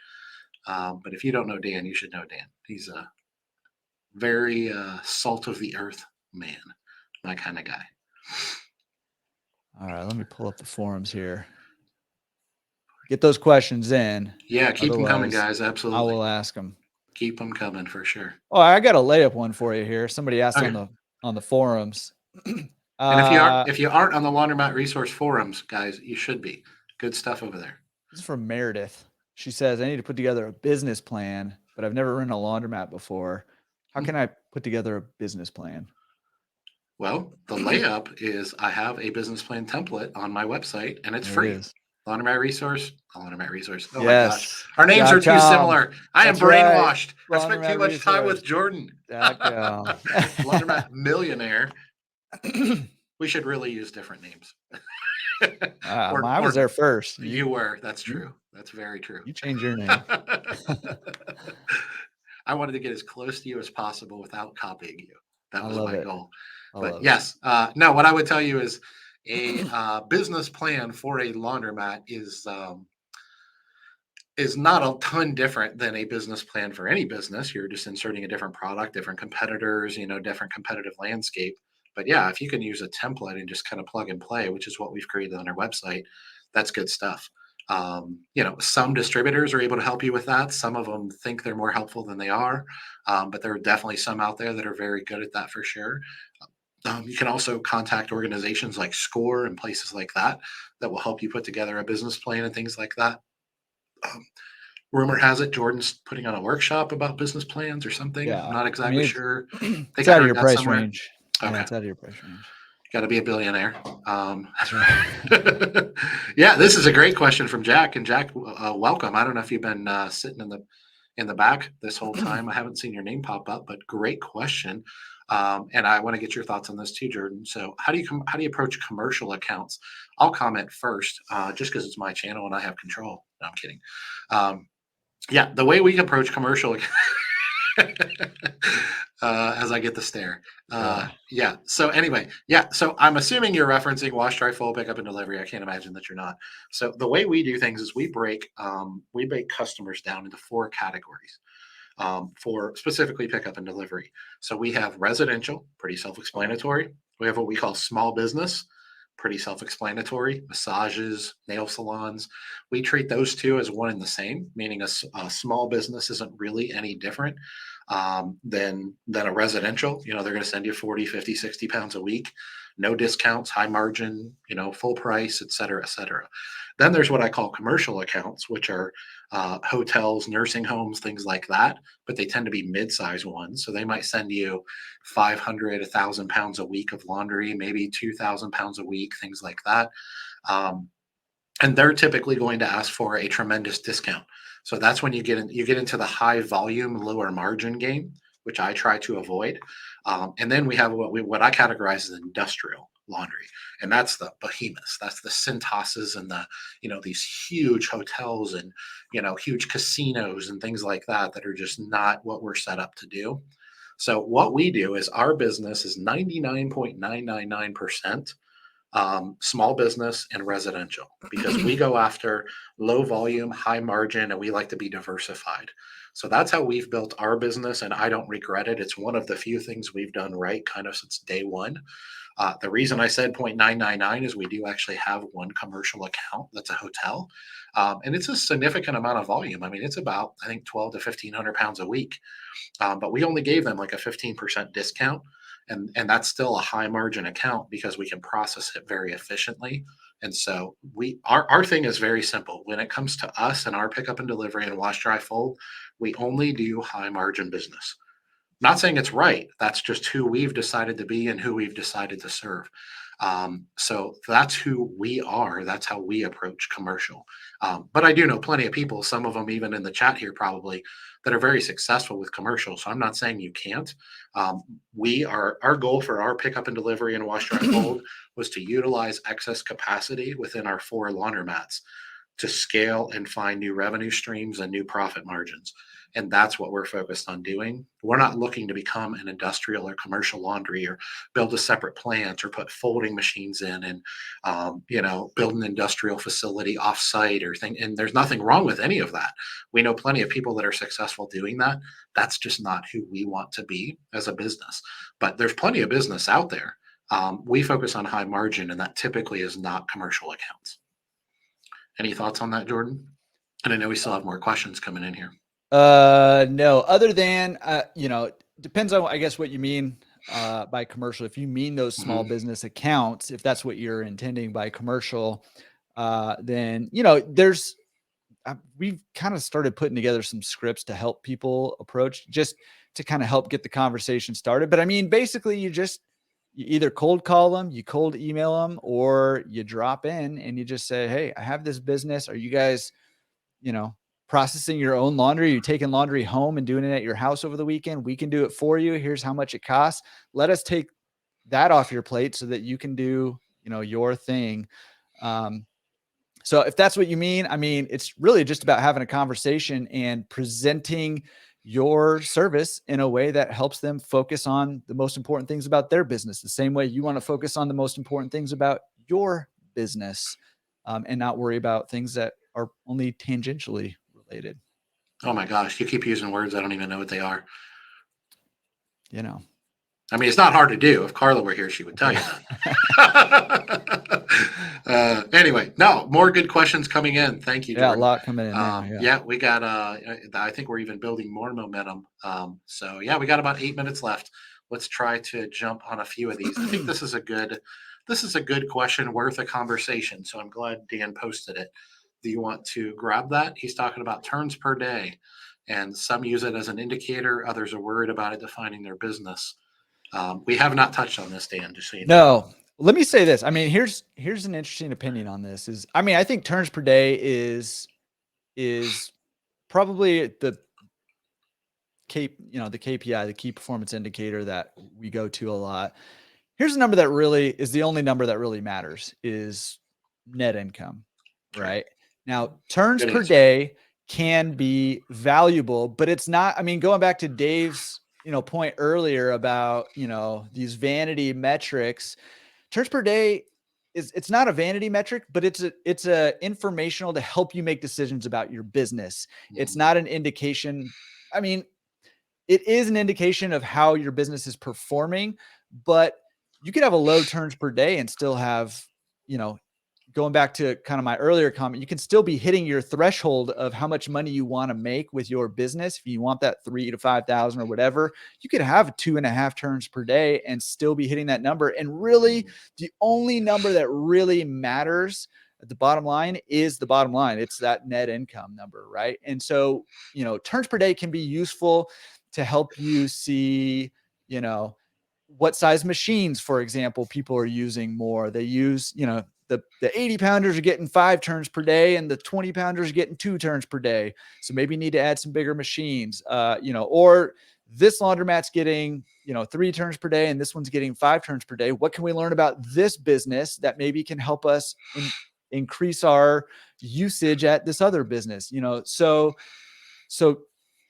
But if you don't know Dan, you should know Dan. He's a very salt of the earth man, my kind of guy. All right, let me pull up the forums here. Get those questions in. Yeah, keep them coming, guys. Absolutely. I will ask them. Keep them coming for sure. Oh, I got a layup one for you here. Somebody asked Okay. on the forums. And if you aren't on the Laundromat Resource forums, guys, you should be. Good stuff over there. This is from Meredith. She says, I need to put together a business plan, but I've never run a laundromat before. How can I put together a business plan? Well, the layup is I have a business plan template on my website, and it's free. Laundromat Resource. Oh yes. My gosh. Our names are too similar. I am brainwashed. Right. I spent too much time with Jordan. Laundromat Millionaire. We should really use different names. I was there first. You were. That's true. That's very true. You changed your name. I wanted to get as close to you as possible without copying you. That was my goal. But yes, no, what I would tell you is a business plan for a laundromat is not a ton different than a business plan for any business. You're just inserting a different product, different competitors, different competitive landscape. But yeah, if you can use a template and just kind of plug and play, which is what we've created on our website, that's good stuff. Some distributors are able to help you with that. Some of them think they're more helpful than they are. But there are definitely some out there that are very good at that for sure. You can also contact organizations like SCORE and places like that will help you put together a business plan and things like that. Rumor has it Jordan's putting on a workshop about business plans or something. Yeah, I'm not exactly sure. It's out of your price range. Okay. Yeah, it's out of your price range. Got to be a billionaire. That's right. Yeah, this is a great question from Jack. And Jack, welcome. I don't know if you've been sitting in the back this whole time. I haven't seen your name pop up, but great question. And I want to get your thoughts on this too, Jordan. So how do you approach commercial accounts? I'll comment first, just because it's my channel and I have control. No, I'm kidding. Yeah, the way we approach commercial as I get the stare. Yeah. So anyway, so I'm assuming you're referencing wash, dry, fold, pickup, and delivery. I can't imagine that you're not. So the way we do things is we break customers down into 4 categories. For specifically pickup and delivery. So we have residential, pretty self-explanatory. We have what we call small business, pretty self-explanatory. Massages, nail salons. We treat those 2 as one and the same, meaning a small business isn't really any different than a residential. They're going to send you 40, 50, 60 pounds a week, no discounts, high margin, full price, et cetera, et cetera. Then there's what I call commercial accounts, which are hotels, nursing homes, things like that, but they tend to be mid-sized ones. So they might send you 500, 1,000 pounds a week of laundry, maybe 2,000 pounds a week, things like that. Um, and they're typically going to ask for a tremendous discount. So that's when you get into the high volume, lower margin game, which I try to avoid. And then we have what I categorize as industrial laundry, and that's the behemoths. That's the Cintas's and the these huge hotels and huge casinos and things like that that are just not what we're set up to do. So what we do is our business is 99.999% small business and residential because we go after low volume, high margin, and we like to be diversified. So that's how we've built our business, and I don't regret it. It's one of the few things we've done right kind of since day one. The reason I said 0.999 is we do actually have one commercial account that's a hotel, and it's a significant amount of volume. I mean, it's about, I think, 12 to 1,500 pounds a week. But we only gave them like a 15% discount. And that's still a high margin account because we can process it very efficiently. And so our thing is very simple. When it comes to us and our pickup and delivery and wash, dry, fold, we only do high margin business. Not saying it's right. That's just who we've decided to be and who we've decided to serve. So that's who we are. That's how we approach commercial. But I do know plenty of people, some of them even in the chat here probably, that are very successful with commercial. So I'm not saying you can't. Our goal for our pickup and delivery and wash, dry, fold was to utilize excess capacity within our 4 laundromats to scale and find new revenue streams and new profit margins. And that's what we're focused on doing. We're not looking to become an industrial or commercial laundry or build a separate plant or put folding machines in and, build an industrial facility offsite or thing. And there's nothing wrong with any of that. We know plenty of people that are successful doing that. That's just not who we want to be as a business. But there's plenty of business out there. We focus on high margin, and that typically is not commercial accounts. Any thoughts on that, Jordan? And I know we still have more questions coming in here. No, other than, depends on, I guess, what you mean by commercial. If you mean those small business accounts, if that's what you're intending by commercial, then, we've kind of started putting together some scripts to help people approach, just to kind of help get the conversation started. But I mean, basically you either cold call them, you cold email them, or you drop in and you just say, hey, I have this business. Are you guys, processing your own laundry? You're taking laundry home and doing it at your house over the weekend? We can do it for you. Here's how much it costs. Let us take that off your plate so that you can do, your thing. So if that's what you mean, I mean, it's really just about having a conversation and presenting your service in a way that helps them focus on the most important things about their business, the same way you want to focus on the most important things about your business, and not worry about things that are only tangentially related. Oh my gosh, you keep using words I don't even know what they are. I mean, it's not hard to do. If Carla were here, she would tell you that. Anyway, no, more good questions coming in. Thank you, Jordan. Yeah, a lot coming in. Yeah, we got, I think we're even building more momentum. So yeah, we got about 8 minutes left. Let's try to jump on a few of these. I think this is a good question worth a conversation. So I'm glad Dan posted it. Do you want to grab that? He's talking about turns per day, and some use it as an indicator. Others are worried about it defining their business. We have not touched on this, Dan, just so you know. No, let me say this. I mean, here's an interesting opinion on this I think turns per day is probably the KPI, the key performance indicator that we go to a lot. Here's a number that really is the only number that really matters is net income, right? Now, turns per day can be valuable, but it's not, I mean, going back to Dave's, point earlier about, these vanity metrics, turns per day it's not a vanity metric, but it's a informational to help you make decisions about your business. It's not an indication. I mean, it is an indication of how your business is performing, but you could have a low turns per day and still have, going back to kind of my earlier comment, you can still be hitting your threshold of how much money you want to make with your business. If you want that 3,000 to 5,000 or whatever, you could have 2.5 turns per day and still be hitting that number. And really the only number that really matters The bottom line is the bottom line. It's that net income number, right? And so, turns per day can be useful to help you see, what size machines, for example, people are using more. They use, the 80 pounders are getting 5 turns per day and the 20 pounders are getting 2 turns per day. So maybe you need to add some bigger machines, or this laundromat's getting, 3 turns per day and this one's getting 5 turns per day. What can we learn about this business that maybe can help us increase our usage at this other business? So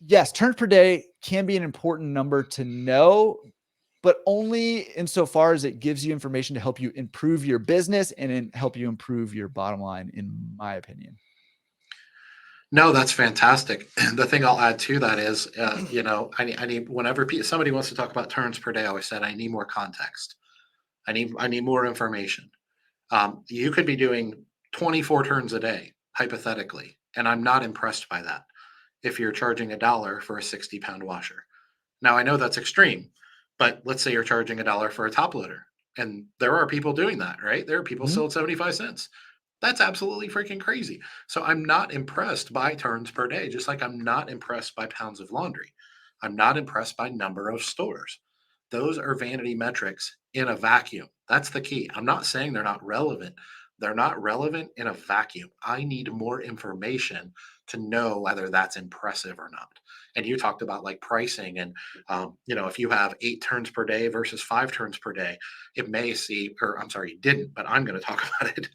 yes, turns per day can be an important number to know, but only insofar as it gives you information to help you improve your business and help you improve your bottom line, in my opinion. No, that's fantastic. The thing I'll add to that is, I need whenever somebody wants to talk about turns per day, I always said I need more context. I need more information. You could be doing 24 turns a day, hypothetically, and I'm not impressed by that if you're charging $1 for a 60-pound washer. Now, I know that's extreme, but let's say you're charging $1 for a top loader, and there are people doing that, right? There are people still at 75 cents. That's absolutely freaking crazy. So I'm not impressed by turns per day, just like I'm not impressed by pounds of laundry. I'm not impressed by number of stores. Those are vanity metrics in a vacuum. That's the key. I'm not saying they're not relevant. They're not relevant in a vacuum. I need more information to know whether that's impressive or not. And you talked about like pricing and, if you have 8 turns per day versus 5 turns per day, it may see, or I'm sorry, you didn't, but I'm going to talk about it.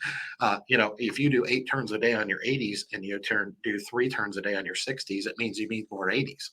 If you do 8 turns a day on your 80s and you do 3 turns a day on your 60s, it means you need more 80s.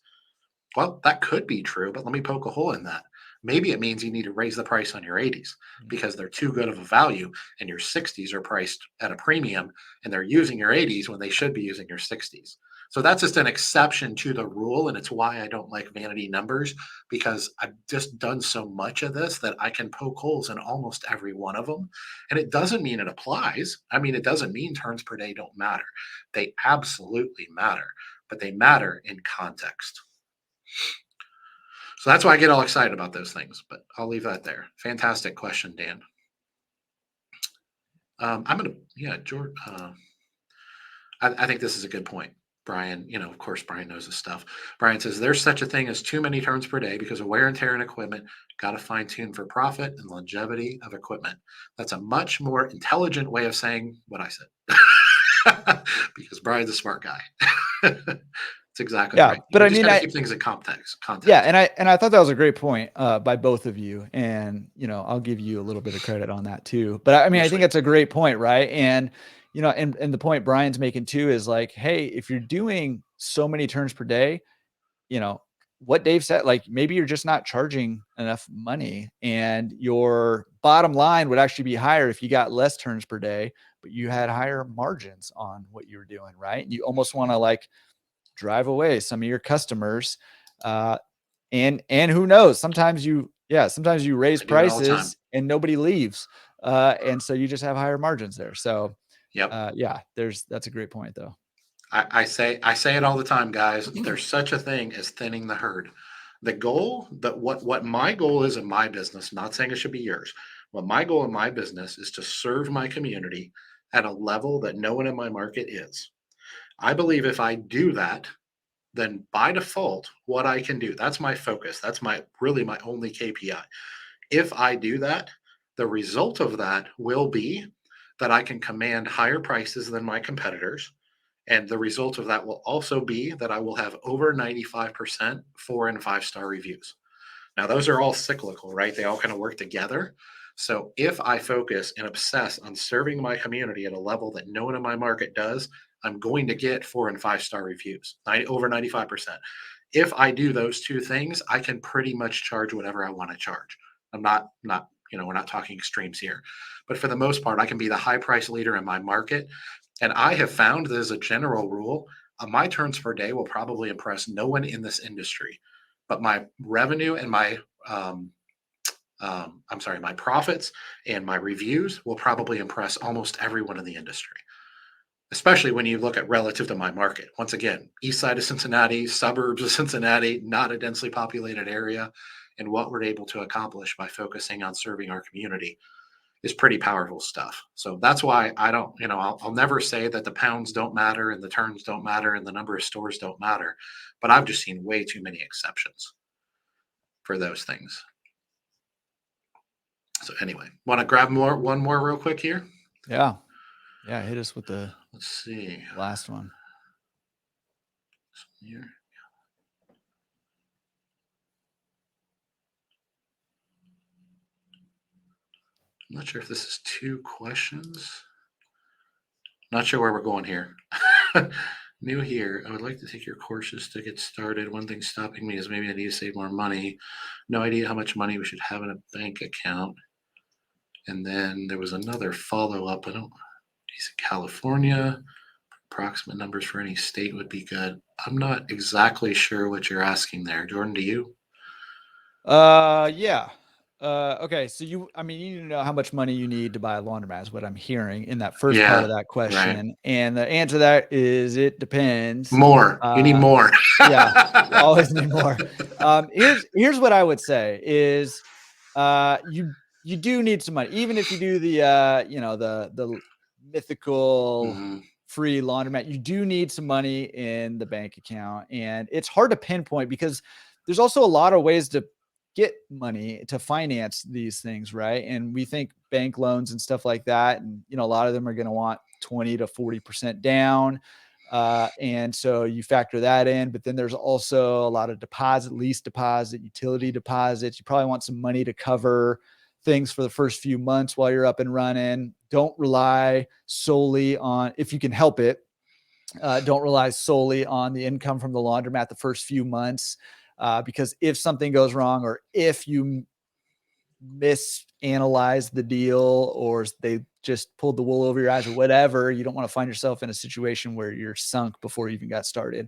Well, that could be true, but let me poke a hole in that. Maybe it means you need to raise the price on your 80s because they're too good of a value and your 60s are priced at a premium and they're using your 80s when they should be using your 60s. So that's just an exception to the rule. And it's why I don't like vanity numbers, because I've just done so much of this that I can poke holes in almost every one of them. And it doesn't mean it applies. I mean, it doesn't mean turns per day don't matter. They absolutely matter, but they matter in context. So that's why I get all excited about those things, but I'll leave that there. Fantastic question, Dan. George, I think this is a good point. Brian, of course, Brian knows this stuff. Brian says there's such a thing as too many turns per day because of wear and tear in equipment. Got to fine tune for profit and longevity of equipment. That's a much more intelligent way of saying what I said because Brian's a smart guy. That's exactly right. But You I just mean, got to keep things in context. Yeah, and I thought that was a great point by both of you, and I'll give you a little bit of credit on that too. But I mean, I think it's a great point, right? And and the point Brian's making too is like, hey, if you're doing so many turns per day, what Dave said, like maybe you're just not charging enough money, and your bottom line would actually be higher if you got less turns per day, but you had higher margins on what you were doing, right? You almost want to like drive away some of your customers. And who knows, sometimes you raise prices and nobody leaves. And so you just have higher margins there. So that's a great point though. I say it all the time, guys. There's such a thing as thinning the herd. The goal that what my goal is in my business, not saying it should be yours. What my goal in my business is to serve my community at a level that no one in my market is. I believe if I do that, then by default, what I can do, that's my focus. That's really my only KPI. If I do that, the result of that will be that I can command higher prices than my competitors. And the result of that will also be that I will have over 95% 4 and 5-star reviews. Now, those are all cyclical, right? They all kind of work together. So if I focus and obsess on serving my community at a level that no one in my market does, I'm going to get 4 and 5-star reviews, over 95%. If I do those two things, I can pretty much charge whatever I want to charge. I'm not, we're not talking extremes here, but for the most part, I can be the high price leader in my market. And I have found that as a general rule, my turns per day will probably impress no one in this industry, but my revenue and my my profits and my reviews will probably impress almost everyone in the industry, especially when you look at relative to my market. Once again, east side of Cincinnati, suburbs of Cincinnati, not a densely populated area, and what we're able to accomplish by focusing on serving our community. is pretty powerful stuff. So that's why I don't, I'll never say that the pounds don't matter and the turns don't matter and the number of stores don't matter, but I've just seen way too many exceptions for those things. So anyway, want to grab one more real quick here? Yeah. Hit us with the Let's see. last one. Here. I'm not sure if this is 2 questions. Not sure where we're going here. New here. I would like to take your courses to get started. One thing stopping me is maybe I need to save more money. No idea how much money we should have in a bank account. And then there was another follow-up. He's in California. Approximate numbers for any state would be good. I'm not exactly sure what you're asking there. Jordan, do you? Yeah. Okay. So you need to know how much money you need to buy a laundromat is what I'm hearing in that first part of that question. Right. And the answer to that is it depends. More. You need more. Yeah. You always need more. Here's what I would say is, you do need some money, even if you do the mythical free laundromat, you do need some money in the bank account. And it's hard to pinpoint because there's also a lot of ways to get money to finance these things, right? And we think bank loans and stuff like that, and a lot of them are going to want 20 to 40% down. And so you factor that in, but then there's also a lot of deposit, lease deposit, utility deposits. You probably want some money to cover things for the first few months while you're up and running. Don't rely solely on, if you can help it, don't rely solely on the income from the laundromat the first few months. Because if something goes wrong, or if you misanalyze the deal, or they just pulled the wool over your eyes or whatever, you don't want to find yourself in a situation where you're sunk before you even got started.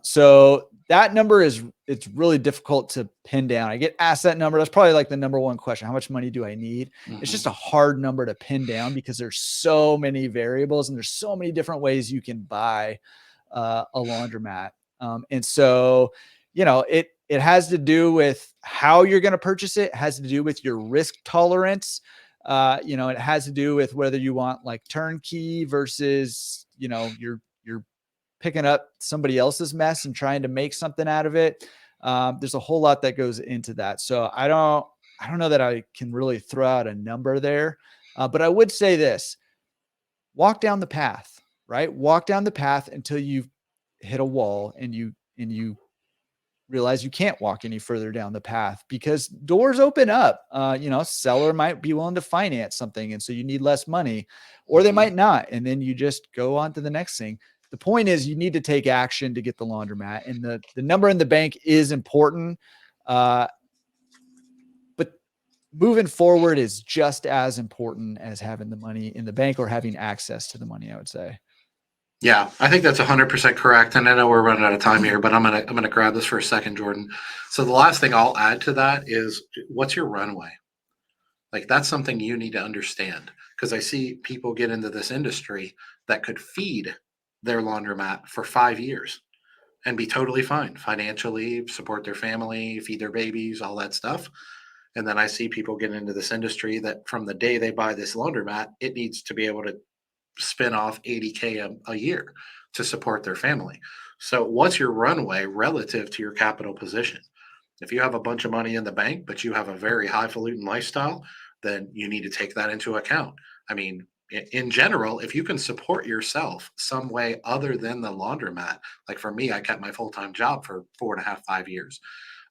So that number it's really difficult to pin down. I get asked that number. That's probably like the number one question. How much money do I need? It's just a hard number to pin down because there's so many variables and there's so many different ways you can buy a laundromat. And so, it has to do with how you're going to purchase it. It has to do with your risk tolerance. It has to do with whether you want like turnkey versus, you're picking up somebody else's mess and trying to make something out of it. There's a whole lot that goes into that. So I don't know that I can really throw out a number there. But I would say this: walk down the path, right? Walk down the path until you've hit a wall and you realize you can't walk any further down the path because doors open up. Seller might be willing to finance something, and so you need less money, or they might not. And then you just go on to the next thing. The point is you need to take action to get the laundromat, and the number in the bank is important. But moving forward is just as important as having the money in the bank or having access to the money, I would say. Yeah, I think that's 100% correct. And I know we're running out of time here, but I'm gonna grab this for a second, Jordan. So the last thing I'll add to that is, what's your runway? Like, that's something you need to understand, because I see people get into this industry that could feed their laundromat for 5 years and be totally fine financially, support their family, feed their babies, all that stuff. And then I see people get into this industry that from the day they buy this laundromat, it needs to be able to spin off 80K a year to support their family. So what's your runway relative to your capital position? If you have a bunch of money in the bank, but you have a very highfalutin lifestyle, then you need to take that into account. I mean, in general, if you can support yourself some way other than the laundromat, like for me, I kept my full-time job for 4.5, 5 years.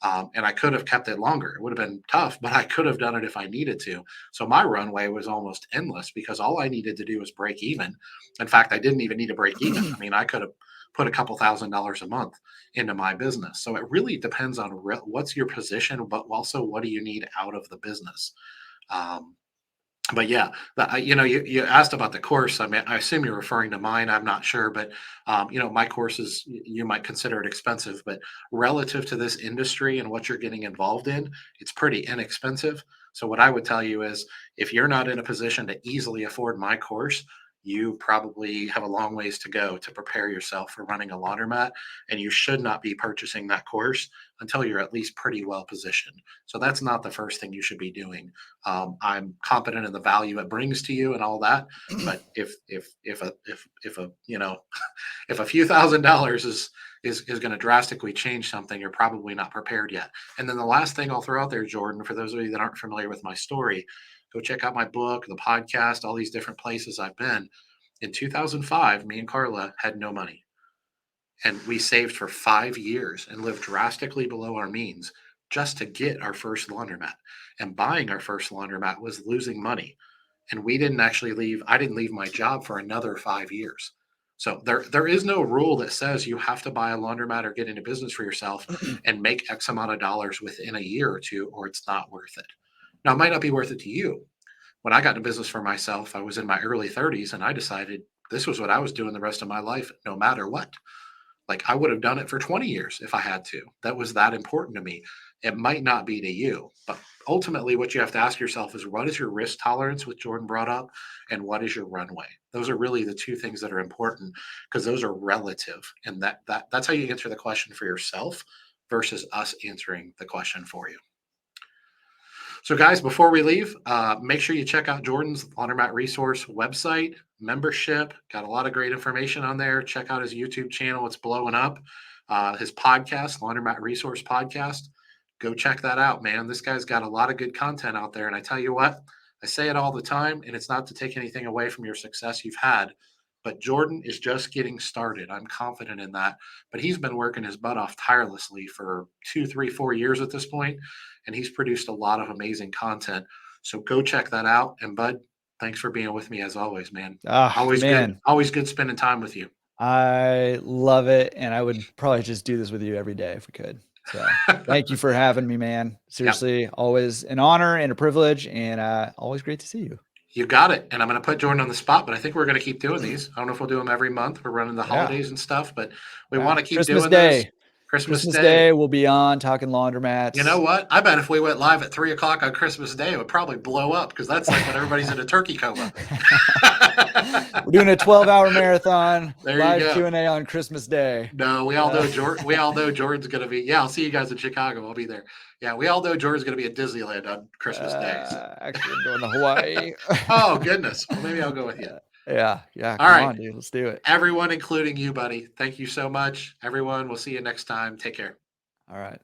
And I could have kept it longer. It would have been tough, but I could have done it if I needed to. So my runway was almost endless because all I needed to do was break even. In fact, I didn't even need to break even. I mean, I could have put a couple $1,000s a month into my business. So it really depends on what's your position, but also what do you need out of the business. But yeah, you asked about the course. I mean, I assume you're referring to mine. I'm not sure, but my courses, you might consider it expensive, but relative to this industry and what you're getting involved in, it's pretty inexpensive. So what I would tell you is, if you're not in a position to easily afford my course, you probably have a long ways to go to prepare yourself for running a laundromat, and you should not be purchasing that course until you're at least pretty well positioned. So that's not the first thing you should be doing. I'm confident in the value it brings to you and all that. But if a if a few $1,000s is going to drastically change something, you're probably not prepared yet. And then the last thing I'll throw out there, Jordan, for those of you that aren't familiar with my story, go check out my book, the podcast, all these different places I've been. In 2005, me and Carla had no money. And we saved for 5 years and lived drastically below our means just to get our first laundromat. And buying our first laundromat was losing money. And we didn't actually leave. I didn't leave my job for another 5 years. So there is no rule that says you have to buy a laundromat or get into business for yourself and make X amount of dollars within a year or two, or it's not worth it. Now, it might not be worth it to you. When I got into business for myself, I was in my early 30s and I decided this was what I was doing the rest of my life, no matter what. Like I would have done it for 20 years if I had to. That was that important to me. It might not be to you, but ultimately what you have to ask yourself is what is your risk tolerance, which Jordan brought up, and what is your runway? Those are really the two things that are important because those are relative. And that's how you answer the question for yourself versus us answering the question for you. So, guys, before we leave, make sure you check out Jordan's Laundromat Resource website, membership. Got a lot of great information on there. Check out his YouTube channel. It's blowing up. His podcast, Laundromat Resource Podcast. Go check that out, man. This guy's got a lot of good content out there. And I tell you what, I say it all the time, and it's not to take anything away from your success you've had, but Jordan is just getting started. I'm confident in that. But he's been working his butt off tirelessly for 2, 3, 4 years at this point, and he's produced a lot of amazing content. So go check that out. And Bud, thanks for being with me as always, man. Always good spending time with you. I love it, and I would probably just do this with you every day if we could. So thank you for having me, man. Seriously, always an honor and a privilege, and always great to see you. You got it. And I'm going to put Jordan on the spot, but I think we're going to keep doing these. I don't know if we'll do them every month. We're running the holidays and stuff, but we want to keep doing this. Christmas Day, we'll be on talking laundromats. You know what? I bet if we went live at 3:00 on Christmas Day, it would probably blow up because that's like when everybody's in a turkey coma. We're doing a 12-hour marathon. There live you go. Q&A on Christmas Day. No, we all know Jordan's going to be. Yeah, I'll see you guys in Chicago. I'll be there. Yeah, we all know Jordan's going to be at Disneyland on Christmas Day. So. Actually, I'm going to Hawaii. Oh goodness. Well, maybe I'll go with you. Yeah. All right, on, dude. Let's do it. Everyone, including you, buddy. Thank you so much. Everyone, we'll see you next time. Take care. All right.